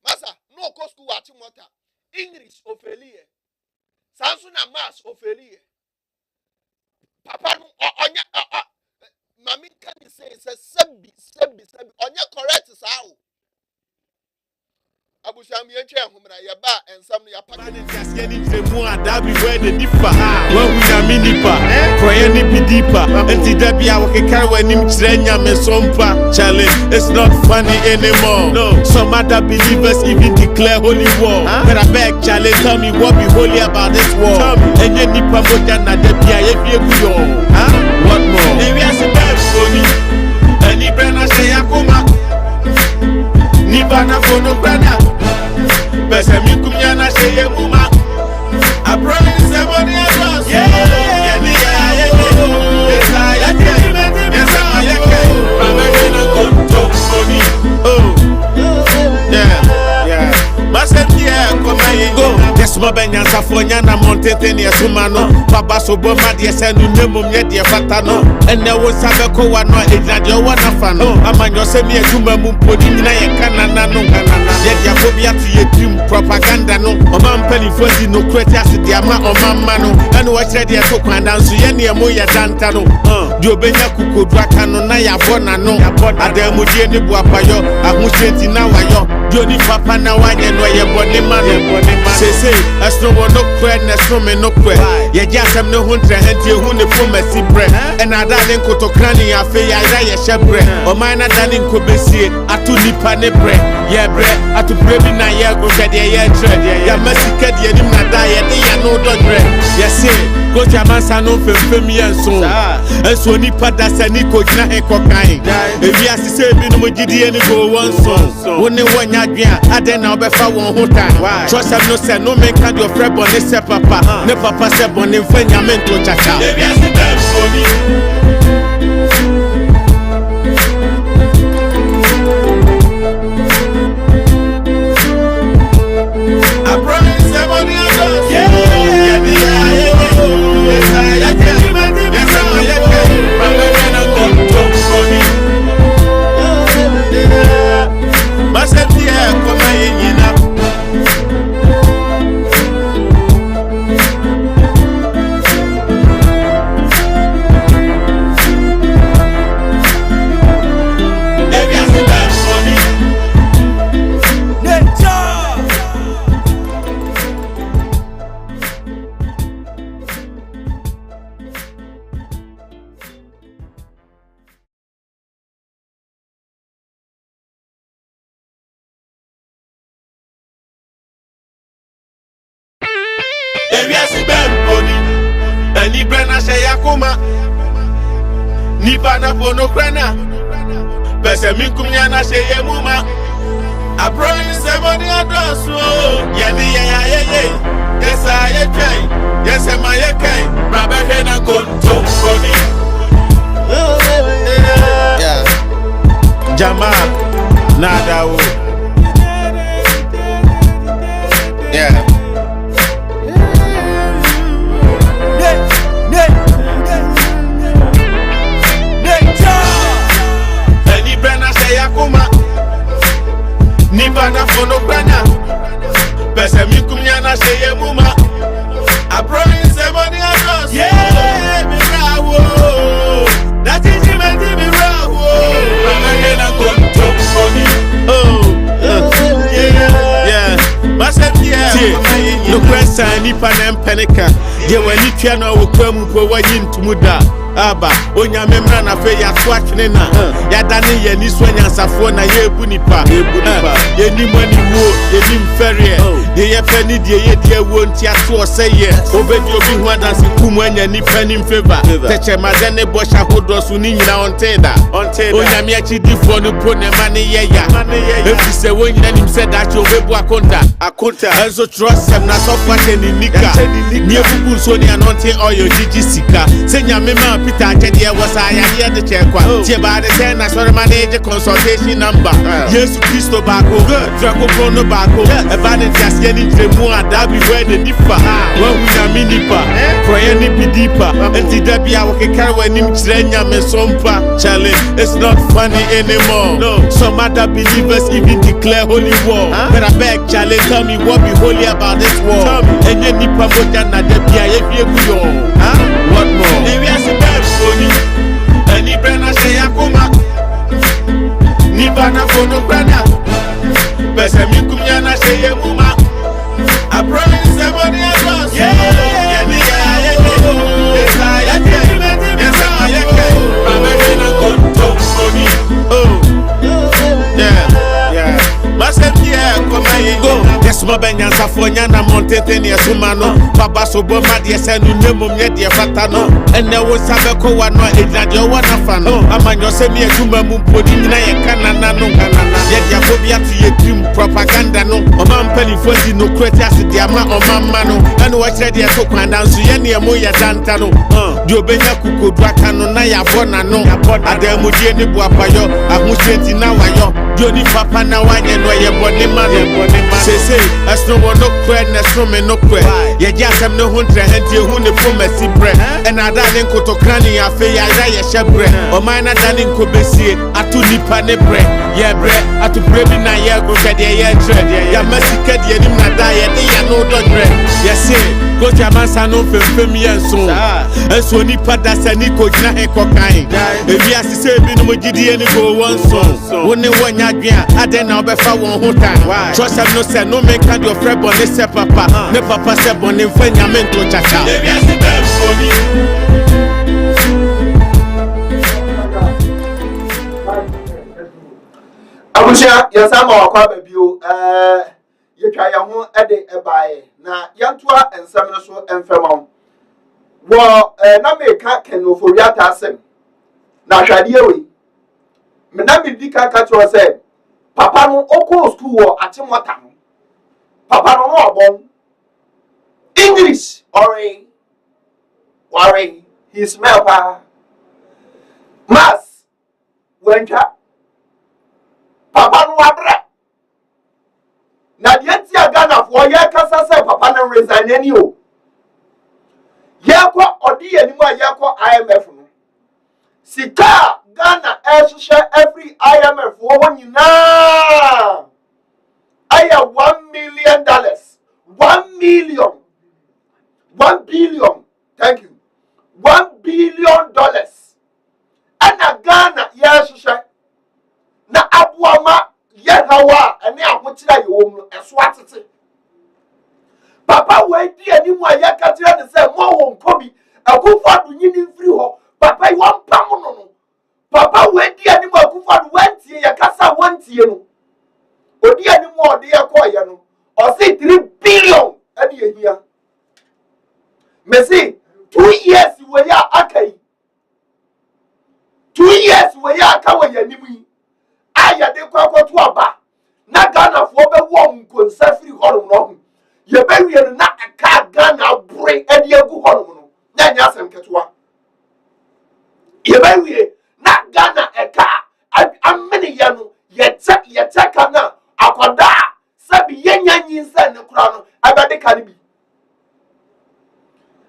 master no okoro school achimota English ofelie sanso na maths ofelie papa no onya Mami can say it's a sebi. Onya correct is how. Abusham yenche humna yaba and some ya package. That be where the differ. When we are minipa, prayer ni bidipa. Until that be our carry when him trenya me sompa. Challenge, it's not funny anymore. No, some other believers even declare holy war. But I beg, challenge, tell me what be holy about this war. And then nipa moja na debia ye kuyo. What more? Maybe I say bad funny. And ni brana say akuma. Nipa na fono brana. Bese mi kumya na say ye muma. I promise everybody else. Yeah. Yes, my Benyansa Fonyana Montete near Sumano, Papa Soboma, dear Sanu Nemum, yet dear Fatano, and there was Sabako, one or eight, not your one of Fano. Among your semi Jumamum, Podina, Canana, yet Yabobia to your team propaganda, no, or man penny for no cretias, the amount of Mamano, and what said your took and dance to any Moya Dantano, Jobena Kuku Drakano, Naya Bonano, Adamujeni Buapayo, Amusheti Nawayo, Joni Papa Nawan, and where your body man, say, as no one no credit, no me no credit. Ya just am no hunter, and you who the promise bread, and I didn't go to cranny, I feel I shebre, or mine I didn't go be see it, I to nip and bread, yeah, bread, I to bread in a year, go to the year tread, ya messy cat, ya didn't die, ya no dog bread, yes, go to a man's no for me and so, and so nipa that's a nico, cocaine. If you have to say, no giddy and go one song, only one yard, I then I'll be for one whole time. Trust I'm no say, no man can do a friend, but they say papa, ne papa said, bon, in Fenyamen chacha. Maybe I see them for me. Ni brana say akuma ni bana pono krana bese min kumnya na say yemuma I promise everybody address yeah yes I okay yes my okay braba he na go to body yeah jama nada o yeah Nibana fono brana Bese mi kumya na say muma I promise everybody else yeah me rawo that is me rawo I'm gonna go to money yeah Masem yeah no question ni panem penika je wani tua na okwamu po wanyi ntumuda aba onya memra na fe ya twatwene na ya dane ye ni so nyansafo na ye ebu nipa ye ni mani wo ye ni mfere ye ye pani die ye die wo ntia to oseye obedi obi hu adanse kumu anya nipa ni mfeva teche madane bosha hodoso ni nyina onteda onya me achi difo no po ne mane ye ya efi se wonyina nim se da cho obebu akonta enzo trust em na so kwate ni nika ni ebubu so ni anonte oyo jiji sika se nyame ma Peter Achedia was I here the check one. Tiba the ten, I saw the manager consultation number. Yes, Christo Baco, Draco Prono Baco, a bad just getting the more that be where the differ. When we are minipa, prayer ni deeper, and the Debbie I can carry when him trenya me sompa. Challenge, it's not funny anymore. No, some other believers even declare holy war. But I beg, challenge, tell me what be holy about this war. And then nipa moja na Debbie I what more? ni brana se yakuma ni bana fono brana bese mi kumya na se yemuma I promise everybody else yeah me yes I can I'm a yeah Masem yeah come and go yes my benya safonya na montete ne suma no baba so bo ma de se no nemum ye de fata no ene wo sabe ko wa no edade wo na fa no amanyo se me aduma mu podi nyina ye kanana no ye de afobia to ye dream propaganda no o man pelifo di no kreti ase de ama o mamma no ene wo kire de to kwanda nso ye ne mo ye danta no di obenya kukodu aka no na ya bona no adamu die ne bu apayo ahusenti na wayo di oni papa na wanye no ye bone man say as no one no cred na so me no cred ye ji asem no hu ntre hantie hu ne fo masi bre and ada ne nkoto krani afi ya ra ye hyebre o man na da ne nkobesie atu nipa ne bre ye bre atu bre bi na ye go hwede ye tre ya masika de nim na da ye de ya no do dre ye say go jamansa no femfem ye enso nipa da sani ko gina he kokan ebi asise bi no mogidi eni go wonso woni wonya dwen ade na obefa won ho tan trust am no say no make kind your friend bonne se papa ne papa se bonne mfanya mento chacha ebi asise foni abuja yasama wakwa babio yetwa ya ho ede ebae na yantoa ensem no so emfemam wo na meka kenoforiata asem na hwade we me na me dika ka tro se papa no oko school wo atemota no papa no no obon English worry he smell pa mas wenja papa no wabre na de tia Ghana fo ye kasa se papa no resign ani o ye ko odi animu a ye ko IMF no sika Ghana every IMF wo nyina aya $1 million 1 million 1 billion thank you $1 billion ana Ghana ye na abuama ye hawa ene ahokyira ye wo mu eso atete papa we di animu a ye katira ne se mo wo nkobi akufadu nyini mfiri ho papa yi won pam no papa we di animu akufadu wantie ye kasa wantie no odi animu ode ye ko ye no o se 3 billion ene ye hia mesi 2 years we ya akai 2 years we ya aka we ya animu yi aya de kwakoto aba na Ghana fo be wo nkonsa firi horom no ye be wie na aka Ghana bure ade agu horom no na nya asem ketewa ye be wie na Ghana eka amene ye no ye te kana akoda sabi ye nyanyin se ne kura no abade kan bi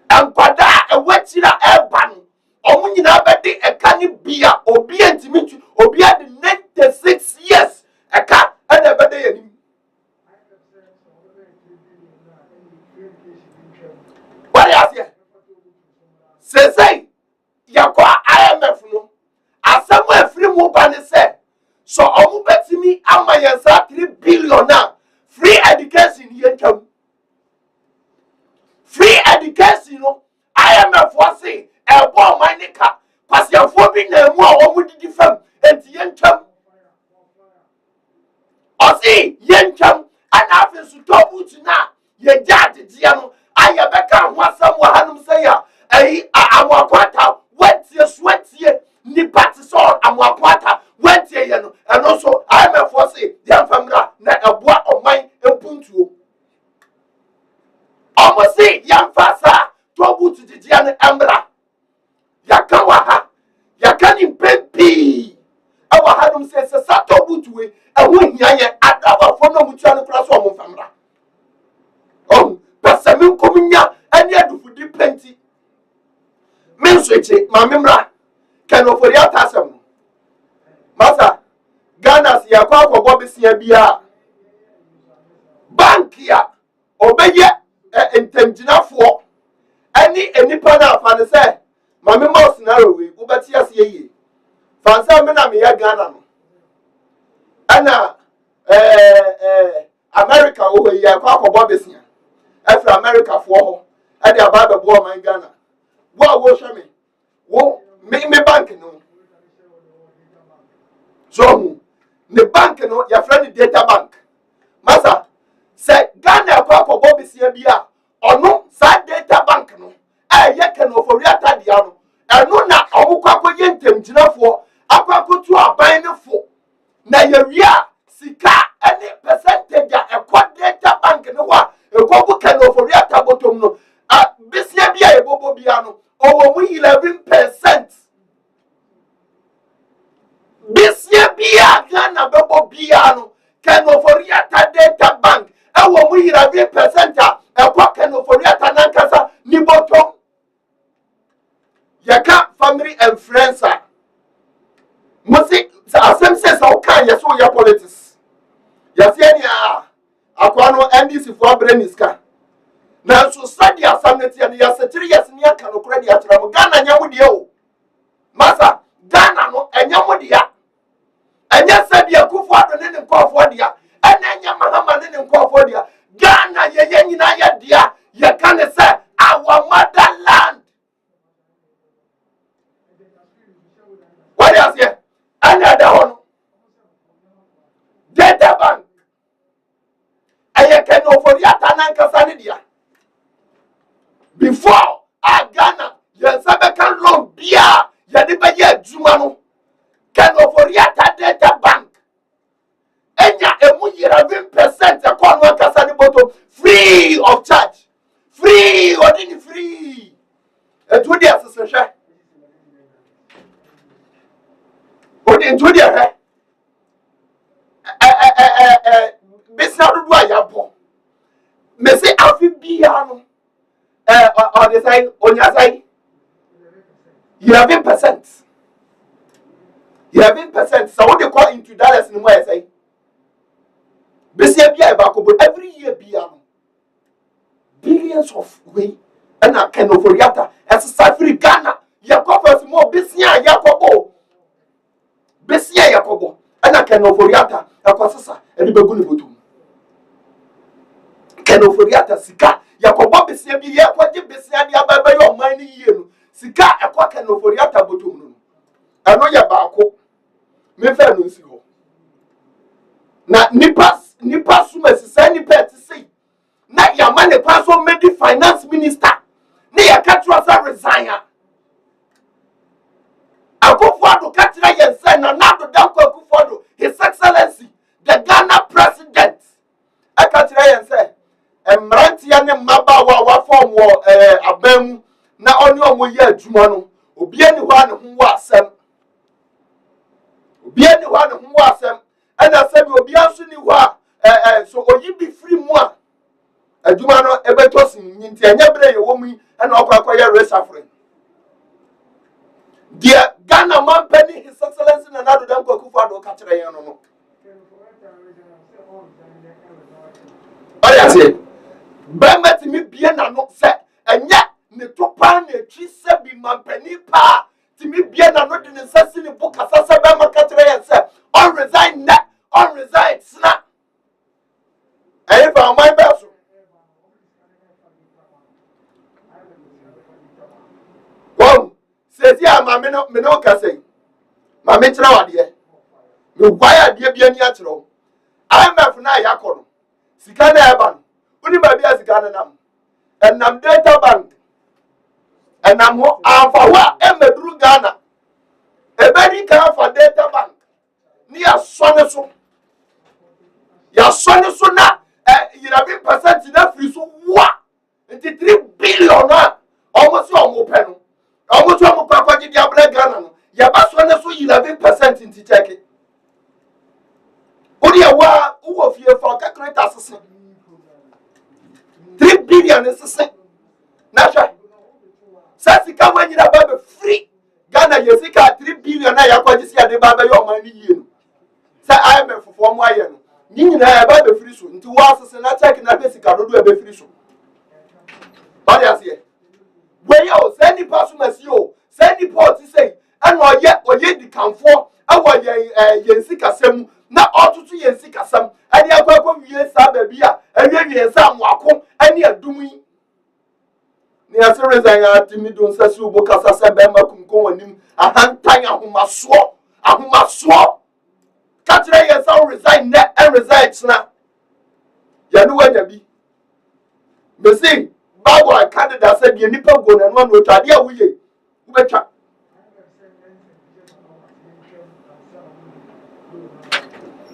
ankwada ewatira eba no omunyina abade eka ne bia obi antimi obi ade 96 years eka ana abade ye nim wari asia sesei yakwa IMF no asamu afiri mu ba ne se so omu betimi amayensa 3 billion na free education yentwam free education no IMF wasi ebo manika pasiafo bi na mu a omu didi fam enti yentwam osi yentwam ana afi su tobu tina ye jade dia no aye beka ho asam wa hanum se ya amwakwata wentie ni party so amwakwata wentie ye no eno so IMF wasi dia famra na eboa oman Mpontuo omosi yamfasa tobu tididia ne emra yaka wa ha yaka ni pempi awa hanum se sa tobu tuwe eho hianye adawa fo no mutua ne kura so omon famra pasami nkomunya ani adufudi plenty menso eche ma memra kanofori atasem masa Ghana si yakwa akwobo besia bia bank ya obeye entanginafo ani enipa na afa ne se ma memma scenario we ubati ase ye fansa me na me ya Ghana no ana America wo ya kwa akọbọ besia afra America fo ho e de aba bebo man Ghana wo hwe me wo me bank no so the bank no your friend data bank masa say Ghana kwa akọbọ besia bia ono sa data bank no ye ke no for reata dia no eno na omukwa akoye ntemgyinafo akwakotu aban ne fo na yewia sika any percentage a data bank no wa ekobu ke no for reata bottom no besia bia e bobo bia no owo mu 11%. Besia bia Ghana bebo bia no ke no for reata data bank ewo mu 11% ke no for reata nankasa ni bottom. Yaka family and friends are music asem says how can you so your politics yasiania akwano NDC for brain iska na so study asamneti and ya 3 years ni aka no kura dia atram Ghana nya mudie o masa Ghana no enya mudia enya sabi akufo ado ne nkofo dia enya mahama ne nkofo dia Ghana ye nyina ya dia ye kan say our motherland. What else here? Another one. Data bank. I can offer Yatanankasanidia. Before Ghana, Yasabekan loan Bia, Yadibaya Jumano, can offer Yata data bank. Enya emuyi 11% a corner Kasani bottom free of charge. Free or any free. And to the association. Into the business do I have. Me say afi biano on the side on your side 11%. 11%. So what they call into dollars in my say. Besia bia ba ko every year biano billions of way and I can over yata as South Ghana ya covers more besia yakobo besia yakobo ana kenoforiata akwasasa eni beguni botum kenoforiata sika yakobo besia bi yakwaje besia dia baba yo man ni yie no sika ekwa kenoforiata botum no eno ye baako me fa no nsi ho na nipa suma sisa nipa ti sei na ya mane kwa so medi finance minister ne yakatwa sa resign Akufo-Addo katira yense na nado danko Akufo-Addo His Excellency the Ghana President akatira yense emrantia ne mabawa wa form wo abam na oni omo ye adwuma no obie ni ho ane ho asem ana sebi obi anso ni ho so oyi bi free mu a adwuma no ebetosin nyinti anya bre ye wo mu ana okwakoye resafre Dear Ghana man penny His Excellency na nado danko Akufo-Addo katira yen no. Oya say, "Bemeti mi bie na no se enye ne topa na etwi se bi man penny pa ti mi bie na no de ne sasi ne book asasa be ma katira yen se on resign na on resign sna." Ayi fa my best. Wow. Says ya mame no kase mame tira wade me wire de bia ni atiro IMF na yakono sika na eba no uni ba bia sika na nam enam data bank enam ho afawa emeduru Ghana ebedi ka fa data bank ni asone so na 11% na free so wa nti 3 billion na almost omo pe no almost omo kwa di abra Ghana no ya ba so na so 11% nti check odi wa wo fie fa calculator asese 3 billion asese na sha sasi ka wanyira ba be free Ghana yesika 3 billion na ya kwaji si ade ba ba yo man ni yie no sa IMF fo mo aye no ni nyina ya ba be free so nti wa asese na check na be sika dodo be free so ba ya se we yo send the person as you send the port say and oye di kanfo ɛwɔ yɛn sikasɛm na ɔtoto yɛn sikasɛm ɛde akɔ wie saa baabi a ɛwie saa amoako ɛne adum yi ne ase resign atimi do nsa si obo kasa sɛ bɛrima kumko wanim ahantan ahomasoɔ ka kyerɛ yɛn sɛ resign nɛ resign kyena yɛne wanya bi mesi Bible I candidate said the nipa go na no no twa de a wuye wobɛtwa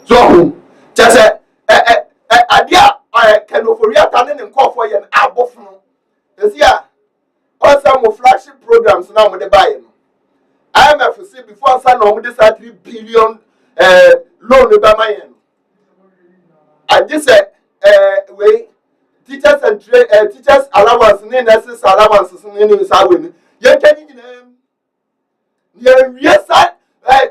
so just adia kanoforia tane ne nkofo ye na abofo no esi a also mo flagship programs na mo de buy no IMF say before say no mo de 3 billion loan be mayen I just we teachers and teachers allowance ne nurses allowance ne sa we ni ye twani nyina ye wie sa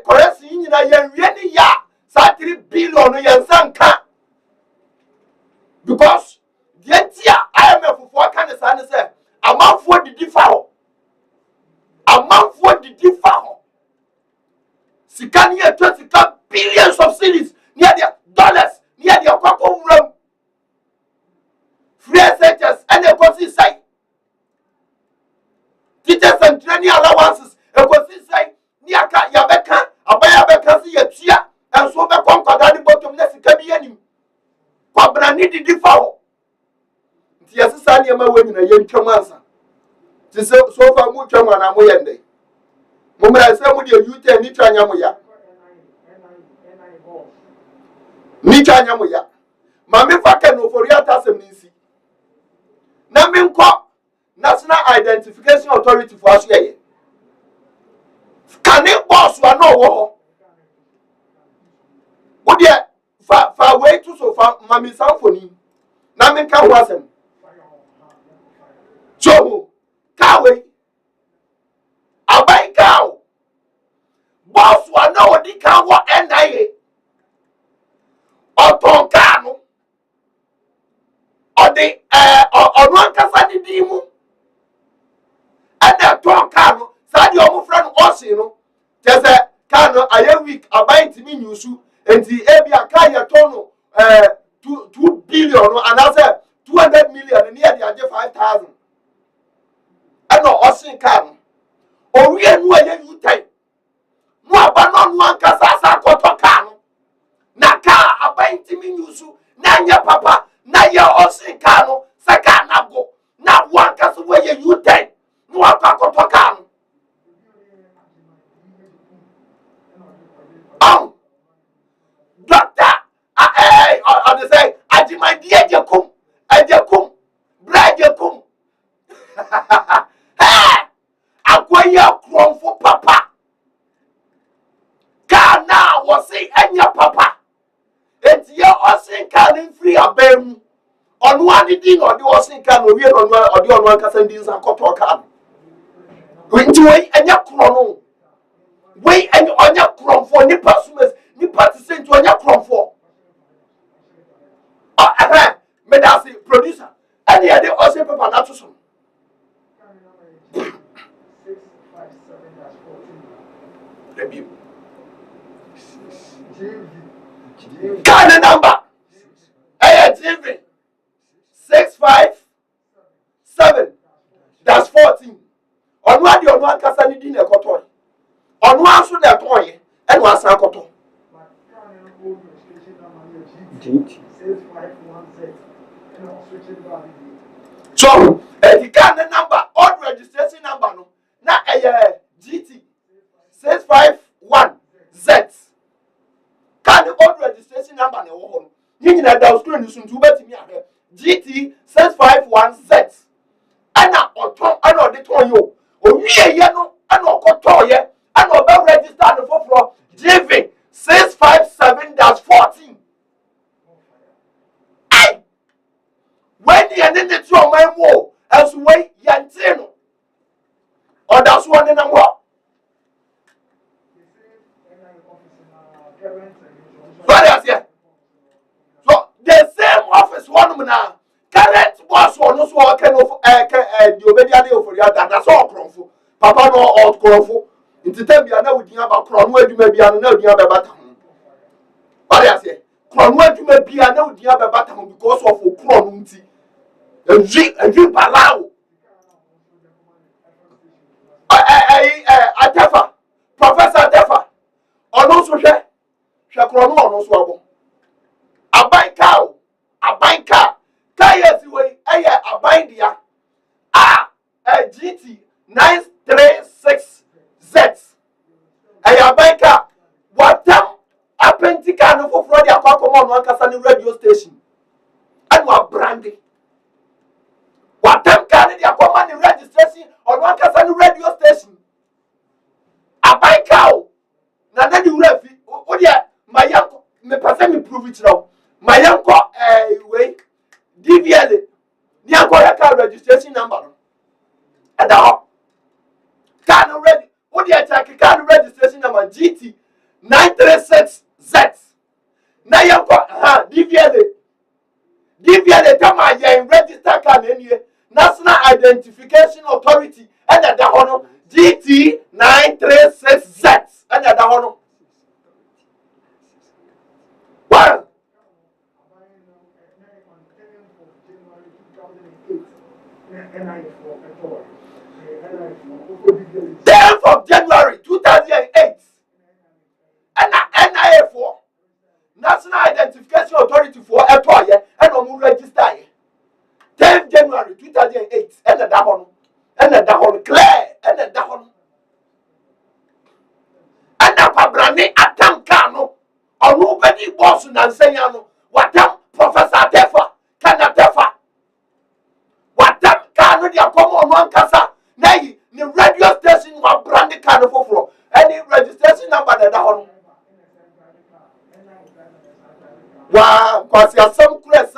correction nyina ye wie ni ya sa 3 billion no ye nsanka because the tia IMF for kan sa ne say amanfo didi fa ho sika ne ye 20 billions of cedis near the dollars near the kwako wram free centers and a person say teachers and training allowances a person say niaka yabeka abaya beka si yatia and so be konkwada ni bottom na sika bi anim kwabra ni didi fa ho nti yasesa ne ma wani na yentwam ansa ti so fa mu twam ana mo yende mo mra se mu de U10 ni twanya mo ya ni twanya mo ya ma me fa ka no for real tasem ni si na me nko National Identification Authority for aso ye kan e boss wa no wo wo de fa way to so fa ma me sanfoni na me ka ho asem so ka we abai ka boss wa no di ka wo NIA oton ka no odi onu ankasa ni di mu ana ton ka no sa di omo fra no osi no tese ka no aye week abai ntimi nyusu enti ebi aka ye ton no 2 billion no anase 200 million ni e di age 5,000 ana osi ka no owie nu aye yutai mu aba no nu ankasa sa koto ka no na ka abai ntimi nyusu na nya papa na ye osi ka no saka na go na wankasa we ye yutai nu akakoto ka no doctor or they say ajima die ejekum bra ejekum akwaya kromfo papa kana wose enya papa etie osin kan free abem onu ade din odi osin kan owie no odi onu akasa din san koto kan nti we enya kro no we enya kromfo ni pasumes ni participant enya kromfo me da say producer any ade osin papa na to so review kind number TV 657 that's 14 onu ade onu akasa ni din ekoto onu aso na etoye enu asa akoto so the kind number old registration number no na GT 651Z kind old registration number na wo ho no nyina da screen ni suntu betimi ahwe GT 651Z ana oton ana oditon yo owie ye no ana okoto ye ana obe register no for GV 657-14 ai when ye ne ne to my mo as we yante no oda so ne na mo so the same office one now current boss one so can of the obedience of that that's all cromfo papa no all cromfo Into time bia na wodi aba kro no adwuma bia no na wodi aba bata ho. What I say? Kro no adwuma bia na wodi aba bata ho because of kro no nti. Enji balao. Atefa. Professor Atefa. Ono so hwe. Hwe kro no ono so abo. Abanka. Kayesi we eye abandia. GT 936Z. Abanka. Watam apentika no for fraud akwa no ankasa ni radio station. And wa branding. Watam kan dia akwa ni registration on ankasa ni radio station. Abanka o. Na na di wura fi. O dia mayanko me pase me prove it now. Mayanko we DVL. Ni akwa ya registration number. Ada can ready. What the attack can registration number GT 936Z. Now you got DVL come and register can anyway. National Identification Authority and the honor GT 936Z and the honor. Well. 10th of January 2008 and NIA for National Identification Authority for Etoye and Omu register 10th January 2008 and the Dahon clear and the Dahon and the Pabrani Atankano or nobody boss and Sayano Watam Professor Tefa Kanatefa Watam Kano dia come on kasa nay the radio station was branded kind of floor. Any registration number that on. Wow, because you have some class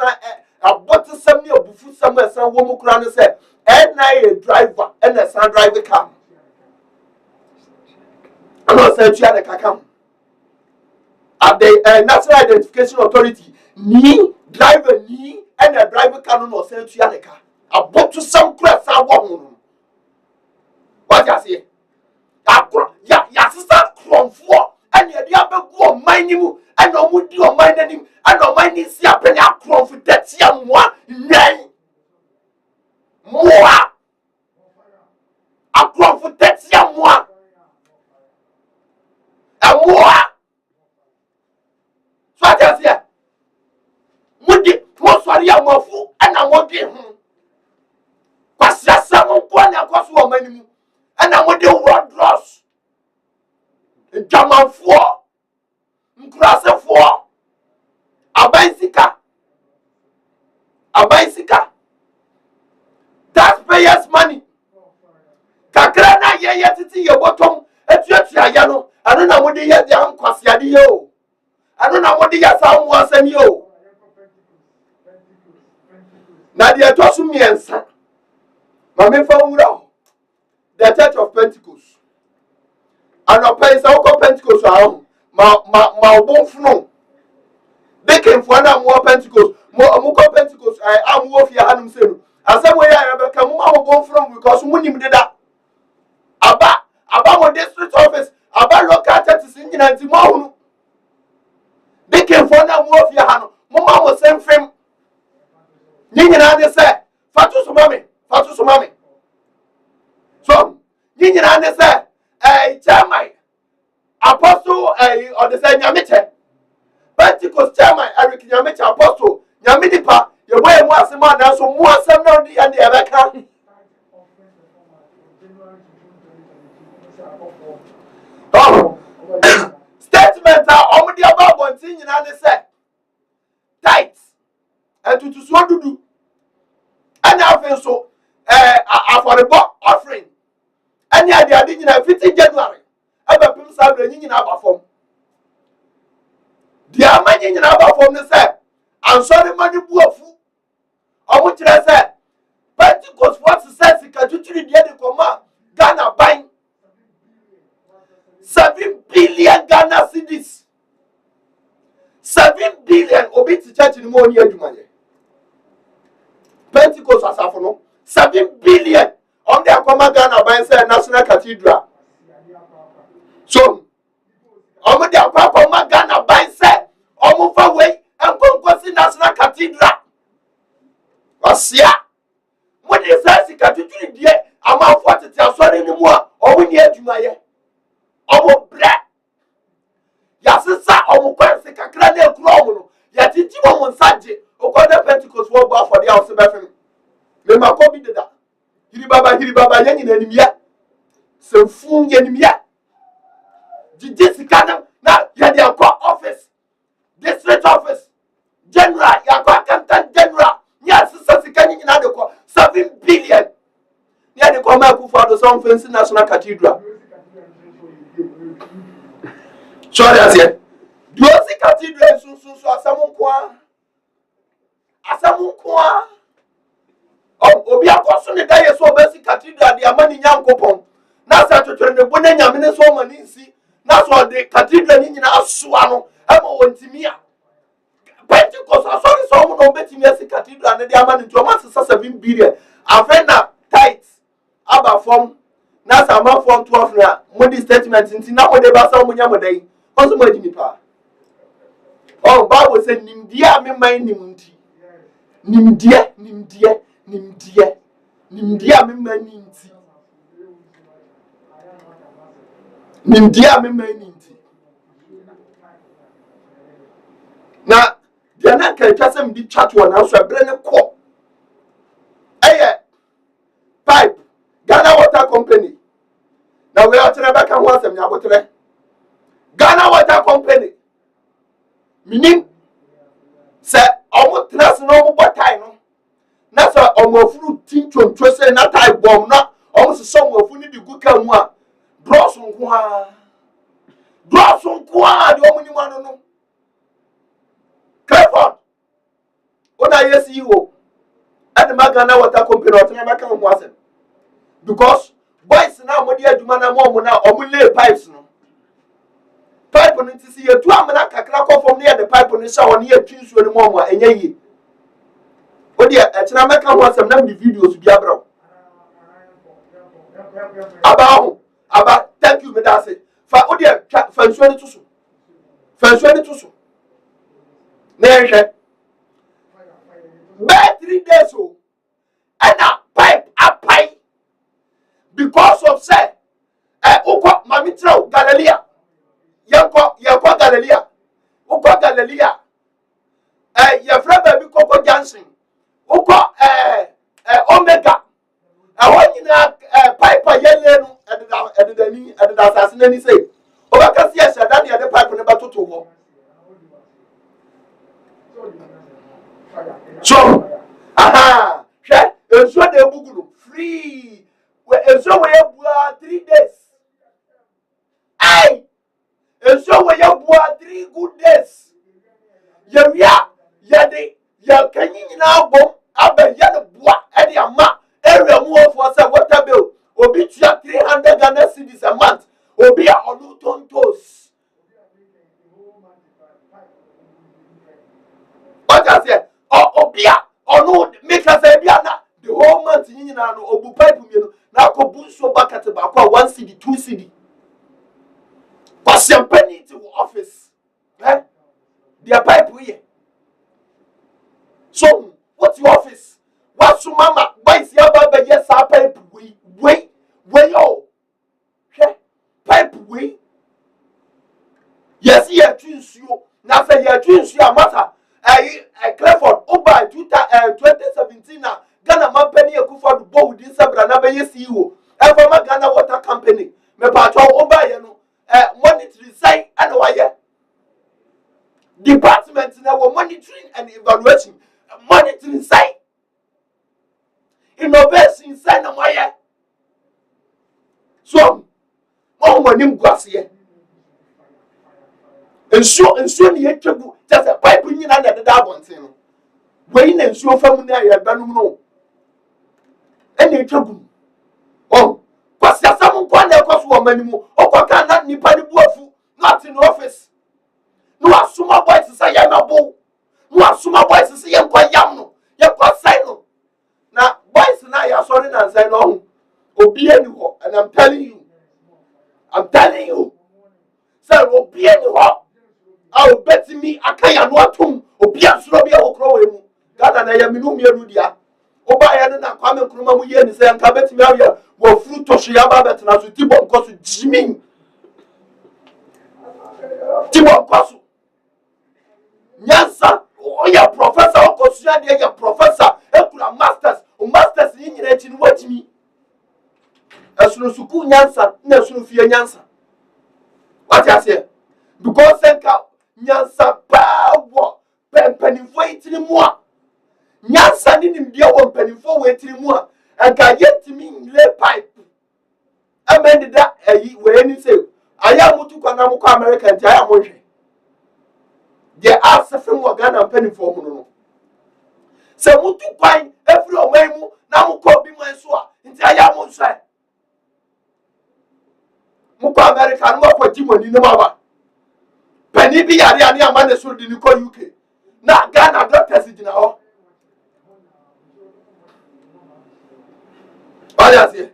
a bought some new bufu somewhere, some woman crown said, and I driver and a son driver come. I'm not saying you had a come. At the National Identification Authority, ni driver ni and a driver can not send you a car. I bought to some class a woman. What you say? Ya sister from four and you have to go mind him and no would do mind him and no mind is ya penny a cron for that young one. Nay, more a cron for that young one. And more. So I just say, would it most worry a more fool and I won't give him. Because just someone one across woman. And I want the road dross. German 4. Mkrasa 4. A bicycle. Taxpayers' money. Kakrana ye titi your bottom. It's your yano. I don't know what the year the unquasiadi yo. I don't know what the year sound was and yo. Nadia told me and son. Mamma found the Church of Pentecost. And a place I call Pentecost around. My bonfno. They came for another more Pentecost. More Pentecost. I am worth your hand. As some way I have come bonfno because Munim did that. About district office. About local churches in Timon. They came for another more of your hand. Mama was same frame. Nina said, Fatu Sumami. So, you understand? Chairman, Apostle, or the same Yamiche, Pentecost Chairman, Eric Yamiche, Apostle, Yamidipa, your way was a man, and so more some no and the other can. Oh, statements are already about one thing, and they say, tights, and to so do. And I feel so, for the offering. And yet, they are in 15 January. Ever pim sabre nyinyi na abafom. Dia amanyi nyina abafom ne se ansori mani buofu. Omo kire se Pentecost what says ka tuturi dia de koma Ghana buying 7 billion Ghana cedis. 7 billion obi ti church ni mo ni adwumaye. Pentecost asafo no 7 billion on the Akoma Ghana buying say National Cathedral. Omo de akwa Ghana by say omo fa way enkonkosi national cathedral. Osia mo de say cathedral die amanfo tete asori ni mu a omo ni adwumaye. Omo bre ya sisa omo kwanse kakra na ekuro omo no ya titi mo nsaje okoda Pentecost wo gba for the house befem. Me makobi deda. Hiri baba yanyi na nimya. Se fun yanimya. Didi sikana na ya de office. District office. General ya kwa accountant general. Nya sisa sikani nyina de ko 7 billion. Ya de ko ma ku for the some fancy national cathedral. Sorry asie. Dosi cathedral so asamu kwa. Obi akoso ne da yeso obesi cathedral de amani nyankopon. Na sa twetwere ne bo na nyame ne so mani nsi. Na so de cathedral ni nyina asoa no ema wontimi a. Pentecost asori so mo no betimi esi cathedral ne de amani nti o ma 7 billion. Afena tithes aba form na sa ma form 12 na mo di statement nti na mo de ba sa mo nya mo dai. Oso mo adi nipa. Oh, Bible say nimdia me man nimunti. Nimdia me man ninti. Nimdia me man ninti. Na dia na kan twase mdi chat one na so ebre ne ko. Pipe Ghana Water Company. Na we are tell back and once me abotre. Ghana Water Company. Meaning say omo trans no omo botai no. Na so omo furu tinchon twese na tai bom na omo so omo furu ni di guka mu a dross nko a de omo ni mu no. Clifford ona yes you and the Ghana Water Company or tell back and once. Because boys now mo di adwuma na mo na omo lay pipes no. Pipe no nti si yetu amana kakra ko fom ne the pipe no sha woni atwi nsuo ne mo a enye yi. Odi e tena meka ho asem na me videos bi abra. Aba thank you me da say. Fa odi fa nsuo ne tuso. Na ehwe. Be 3 days o. And a pipe apai because of say uko mamitra Galilea. Yako Galilea. Uko Galilea. Your friend baby Coco Johnson. Uko Omega. I want you na pipe yellow and the assassin say. Obaka see that the other pipe never to wo. So enso de bugulu free. Enso we bua 3 days. Enso we bua 3 good days. Ya kanyi na bom aba ya no bua e de ama area mu of say water bill obi tua 300 Ghana cedis a month obi a onu tontos. What I say obi a onu make us say bia na the whole month nyina no obu pipe mi no na ko bunso bucket ba ko 1 cedi 2 cedi passion penny to office their pipe here. So what's your office? What's your mama? Why is your baba yes pipe way yo? Pipe way. Yes, you twins you. Now say you twins you matter. Clifford over 2017 na Ghana man penny Akufo do within Sabra na be CEO. Ever Ghana Water Company. Me patro over you know. Monitoring say and why department now were monitoring and evaluation. Monitoring say innovation say na why. So mo money ngwase. Ensuo ni etwagu just a pipe nyina na deda abonten no. Wei na ensuo fam na ya danum no. Ene etwagu. Kwasi asam kwa na ekoso wo manimu. Okoka na nipa ni buafu not in office. No asuma boys say ya mabo. No asuma boys say ya kwa yam no. Ya kwa sai no. Na boys na ya sorry na sai no. Obi ani ho and I'm telling you. say obi ani ho a obetimi akaya no atom obi asoro bia wo kro we mu Ghana na ya minu mienu dia oba ya na Kwame Nkrumah mu ye ni say anka betimi awe wo fruto so ya ba betena so tibo nkoso jimin tibo nkoso nyansa oya professor okosua de ya professor ekura masters o masters ni nyina echi ni watimi esunu suku nyansa na esunu fie nyansa what you say because senka nyansa power penpenifo itiri mu a nyansa ni nimdia wo penpenifo wo itiri mu a anka yetimi le pipe amend da ayi we ni say aya mutu kwa na mu kwa America nti aya mo hwe de asefem wo Ghana penpenifo mu no se mutu kwan every oman mu na mu ko bi man so a nti aya mo nso mu kwa America no ko dimoni no ma Penny be yari ani amane so di ni ko UK na Ghana doctors gina ho Oya se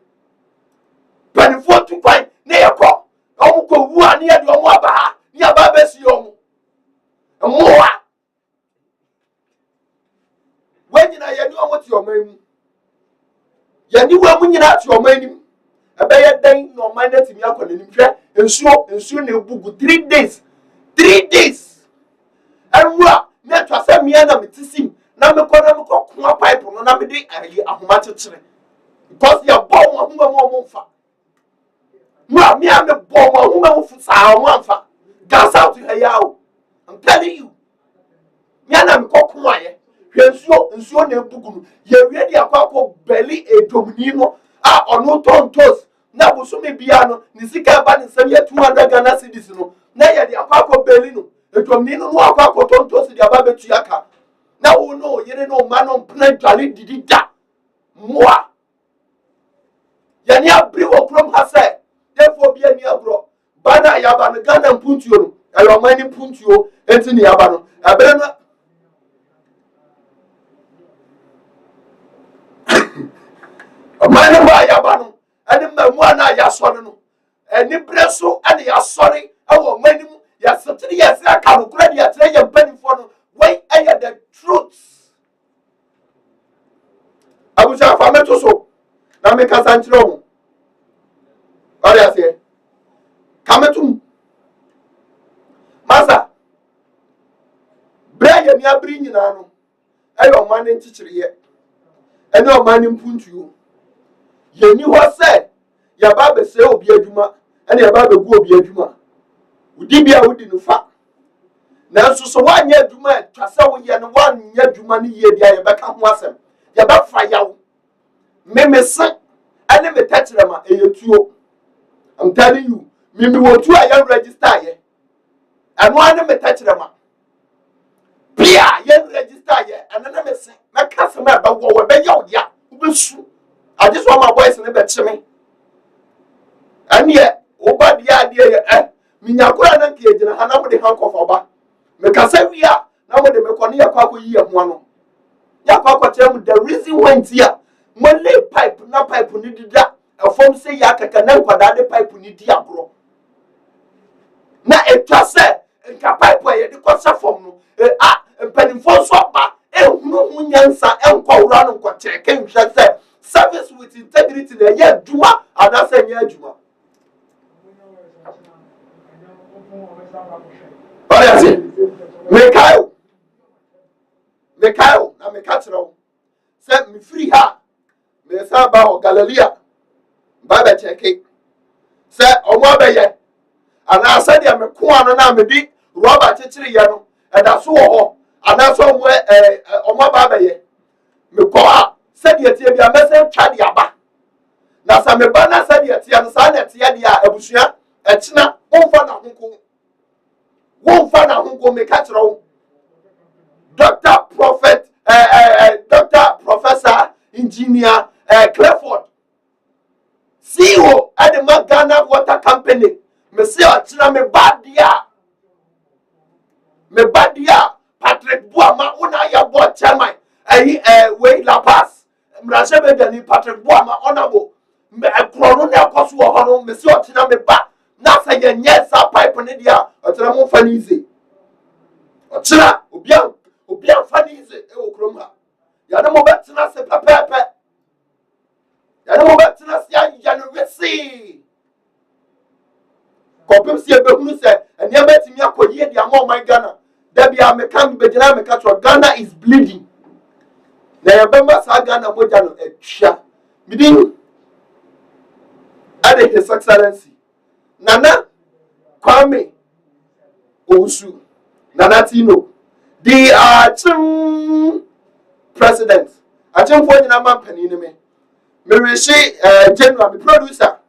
Penny for to find na yako omu ko wu ani e de omu aba ha ni aba be si omu moa when na ye ni omu ti oman mu ye ni wa mu nyina ti oman nim ebe ye dan no oman na ti mi akọ nanim hwe ensuo na ebugu 3 days 3 days. Enwa me twa se me na metisim na me ko kuma pipe no na me de ahoma kyekere because ya bomb ahoma mo mfa ma me am bomb ahoma mo fusa mo amfa gas out here yawo I'm telling you me na me ko kuma ye hwensuo na ebugu ye wie de akwa belly edomni no a ono tontos na busumi bia no ni sika ba ni nsem ye 200 Ghana cedis no na ye de akwa belly no edomni no akwa tontos de aba betu aka na wo no yere no ma no mpna dwale didida moa ye ni abri wo krom ha se defo bia ni agro bana ya ba no Ghana Mpontuo no ayo mani Mpontuo enti ni ya ba no abere no amane ba ya ba no ani mamu ana ya sori no ani breso ani ya sori awo mani mu ya setiri ya se aka no kura dia tere ya mpanifo no wai aya the truth abuja fa meto so na me kasa ntiro mu ori ase kametum masa braya ni abri nyina no ayo mani ntichiriye ani o mani Mpontuo yeni ho se ya ba be se obi adwuma ene ya ba be gu obi adwuma udi bia udi nufa nanso so wanya adwuma twasa wo ye no wanya adwuma ne ye bia ye beka ho asem ya ba fa yawo memese ene metachirema eyetuo I'm telling you mimi wotu a ya register ye eno ane metachirema bia ye register ye ene na mese na kasema ba wo be yawo dia ubesu I just want my boys in the bed and yet, over the idea, Minyakura and Kajana, and I'm the hank of Oba. Mekasavia, now the Mekonia Kwaku ye one. Yakwa tell me the reason went here. Money pipe, no pipe needed that. A form say Yaka can never that pipe need diabro. Now it just said, and Kapipe where the cosa form, and penny for swap, and no Yansa, and call run and what came, just said. Service with integrity na ye djuma anase nye djuma oya si mekayo na mekatro se mi free ha me sa ba o Galilea ba be cheke se omo abeye ana asa dia me ko ano na me di rubber chichiri ye no e da so ho ana so omo ba beye me ko a said ye tie bia message twa dia ba na sa me ba na said ye tie no sa na tie dia abusua ekina wonfa na honko me ka kire Dr. Prophet Dr. Professor Engineer Clifford CEO at the Ghana Water Company me say ekina me badia Patrick Buama una ya board chairman we La Paz mrasebe dani Patrick Buama honorable me krono na koso ho no me si otina me ba na sa and yes, our pipe on India, or Tramo Fanizi. Or Chila, Ubian Fanizi, Okroma. Yanamo Betina se Pepe. Yanamo Betina Yanuvisi. Compim see a Behunu said, and never met me a Koye, the among my Ghana. Debbie, I'm a camp, Ghana is bleeding. Now, members are Ghana Mojano, a sha. Meaning, added His Excellency Nana Kwame Osu Nanatino, the president. I think for the Naman Penine, Mirishi, General, the producer,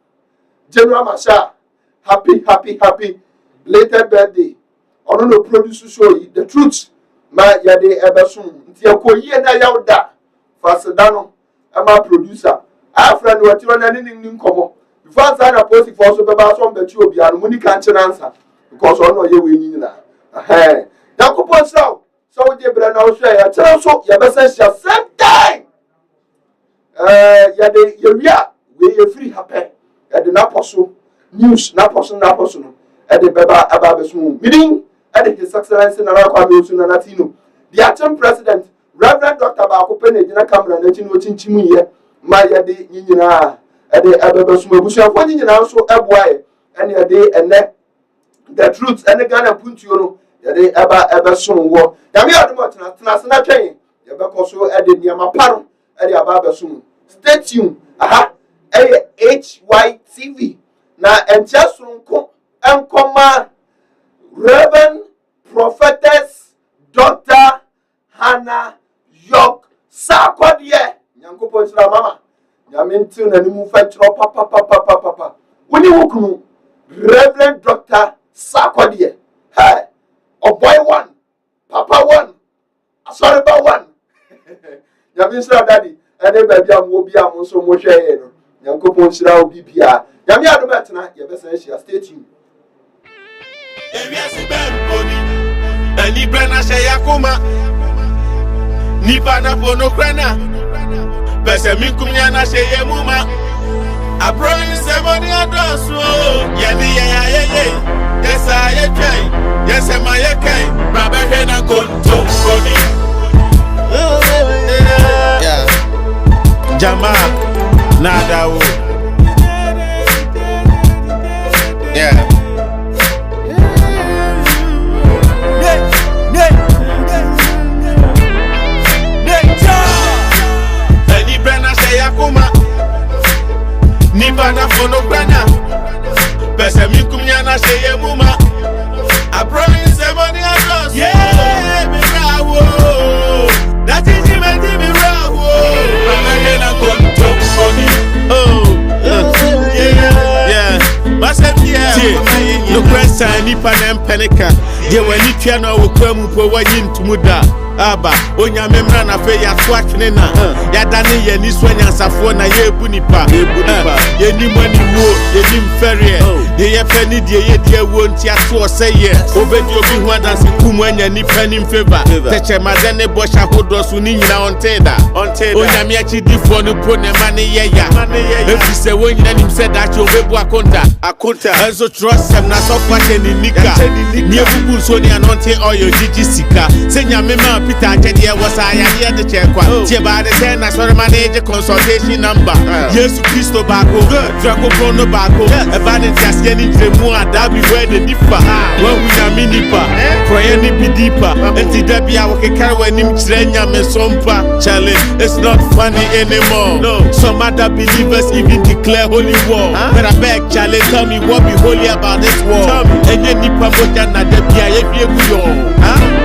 General Masha, happy, later birthday. I don't know, producer show you the truth. My Yade Eberson, Tiakoye na Yauda, Fasadano, and my producer. I have friend who are children and in common. Before I sign a post for so about some that you will be a money can't answer because I know you will need that. Now, Kupon so we did now share a channel so your best same time. Yade, we free happy at the Naposo news, Naposo, at the Baba Ababasum meeting. His Excellency Nanatino, the acting president, Reverend Dr. Bakopene, Dina Cameron, and Chimu, Maya de Nina, at the Ababasumubusia, what in also Abway, and a day and net the truth and the Ghana Mpontuo, the Abasum war. Yamia Martina, Nasana train, Yabacoso added Yamaparo, at the Ababasum. Stay tuned, HYTV. Now, and just and come. Reverend Prophetess Dr. Hannah York Sarkodie. Nyankopo nsira mama. Nyamintu na nimu fetro papa. Wuni wukunu Reverend Dr. Sarkodie. Hey, oh boy one, papa one, asoriba one. Nyamintu daddy. Ene baby amu obi amu so mo hwe no. Nyankopo nsira obi bia. Nyame adometena ye besa ehia stay tuned. Eviasi bemponi, ani brana shayakuma, nipa na pono krana, pese minkumya na shayemuma, abroni semoni adosu, yedi ye, yesa ye, yesema ye kei, rabe na konto koni. Jama, nada wo. Yeah. Nipa na fono brana, pese minkumya na sheye muma, abroni semoni ados. Yeah, mi rawo, that is mi rawo. Mama na konto koni. Oh, yeah. Masem yeah. No question nipa na mpenika. Je wani twa na okwamu po wanyi ntumuda. Aba onya memra na fe ya twatwene na ya dane ye ni so nyansafo na ye ebu nipa ye ni mani wo ye ni mfere ye ye pani die ye die wo nti ato se ye obedi obi hu adanse kumu anya nipa ni mfeva teche madane bosha hodo so ni nyina onteda onya me achi difo no po ne mane ye ya efi se wo nyina nim se da che obebu akonta enzo trust sem na so kwa che ni nika ni ebubu so ni anonte oyo jiji sika se nyame ma Peter Achedia was I here the check. Tiba the 10 as well manage consultation number. Yes, Christo Baco, Draco Prono Baco, a bandit just getting the more that be where the differ. When we are minipa, for any be deeper, and the Debbie I can carry when him Trenya me sompa. Charlie, it's not funny anymore. No, some other believers even declare holy war. But I beg Charlie, tell me what be holy about this war. And then Nipa Botana Debbie,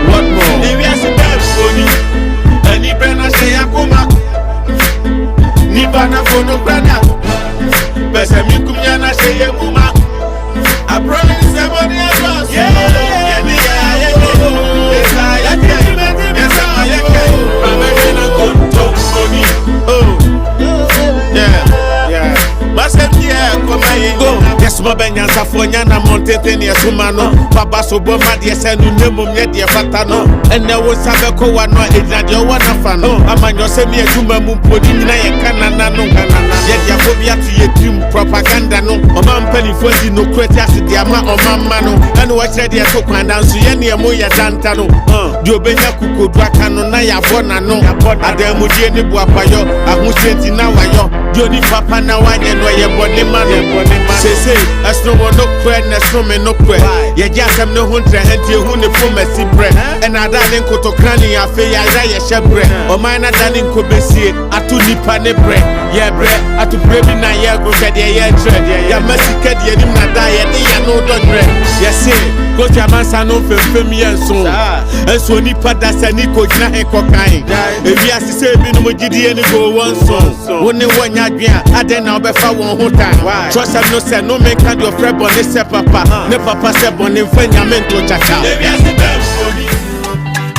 what more? Ani brana shayakuma, nipa na fono brana, pese minkumya na shayemuma, abroni semoni ados. Yeah, na konto koni. Yeah. Masem yeah, koma yengo. Yes, mabenya safonya na montete ni esumano. Baba sobo madie senu nemu mnyedie fatano. Ene wo sabe ko wano ejade o wana fano. Amanyo se mi ejuma mumpodi nyina ye kanana no. Ye dia fobia to ye dream propaganda no. Omampe penny for the no cretias the ama or mamano, and watch ready to command so any moya dantano. Jobenya kuko drakano na ya bona no. Ademu jeni buapayo, amusenti na wayo. Joni papa na wanye no ye body man. Say, as no one no cred, no me no cred. Ye just am no hunter, henti huni for mercy bread. And I done koto crani a fe ya shebre. O mana dani kobesi, atu nipa ne bread. Ye bread, atu brebi na ye go shed ye tread. Ya mercy ked ye nim na da ye ya no dog bread. Yes, go jamansa no fem ye so. And so nipa da se ni ko jina he kokain. If you asi se bi no mo gidi e ni go one song. Woni wonya adwen ade na obefa won ho time. Trust am no say no make and your friend bonne se papa. Ne papa se bonne fa nyame to chacha. If you asi dem boni.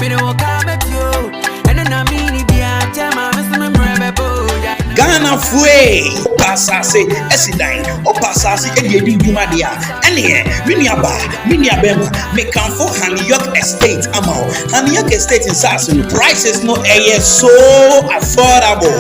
Me no come at you. And na me ni bia tema me se me mrebe bo. Ghana fue pasase esidan o pasase ededi dwuma dia ene miniaba me kanfo Haniyok Estate amao Haniyok Estate in Sasun prices no so affordable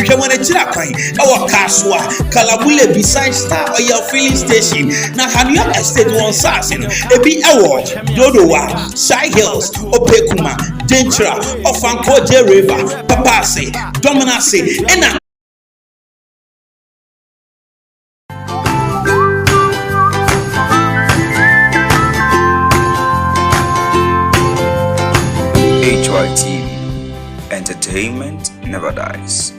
we want to chira kwan our kaswa Kalabule beside Star Oil filling station na Haniyok Estate won Sasun ebi award Dodowa Side Hills Opekuma Dentra Ofankoje River Papase Dominase ena TV. Entertainment never dies.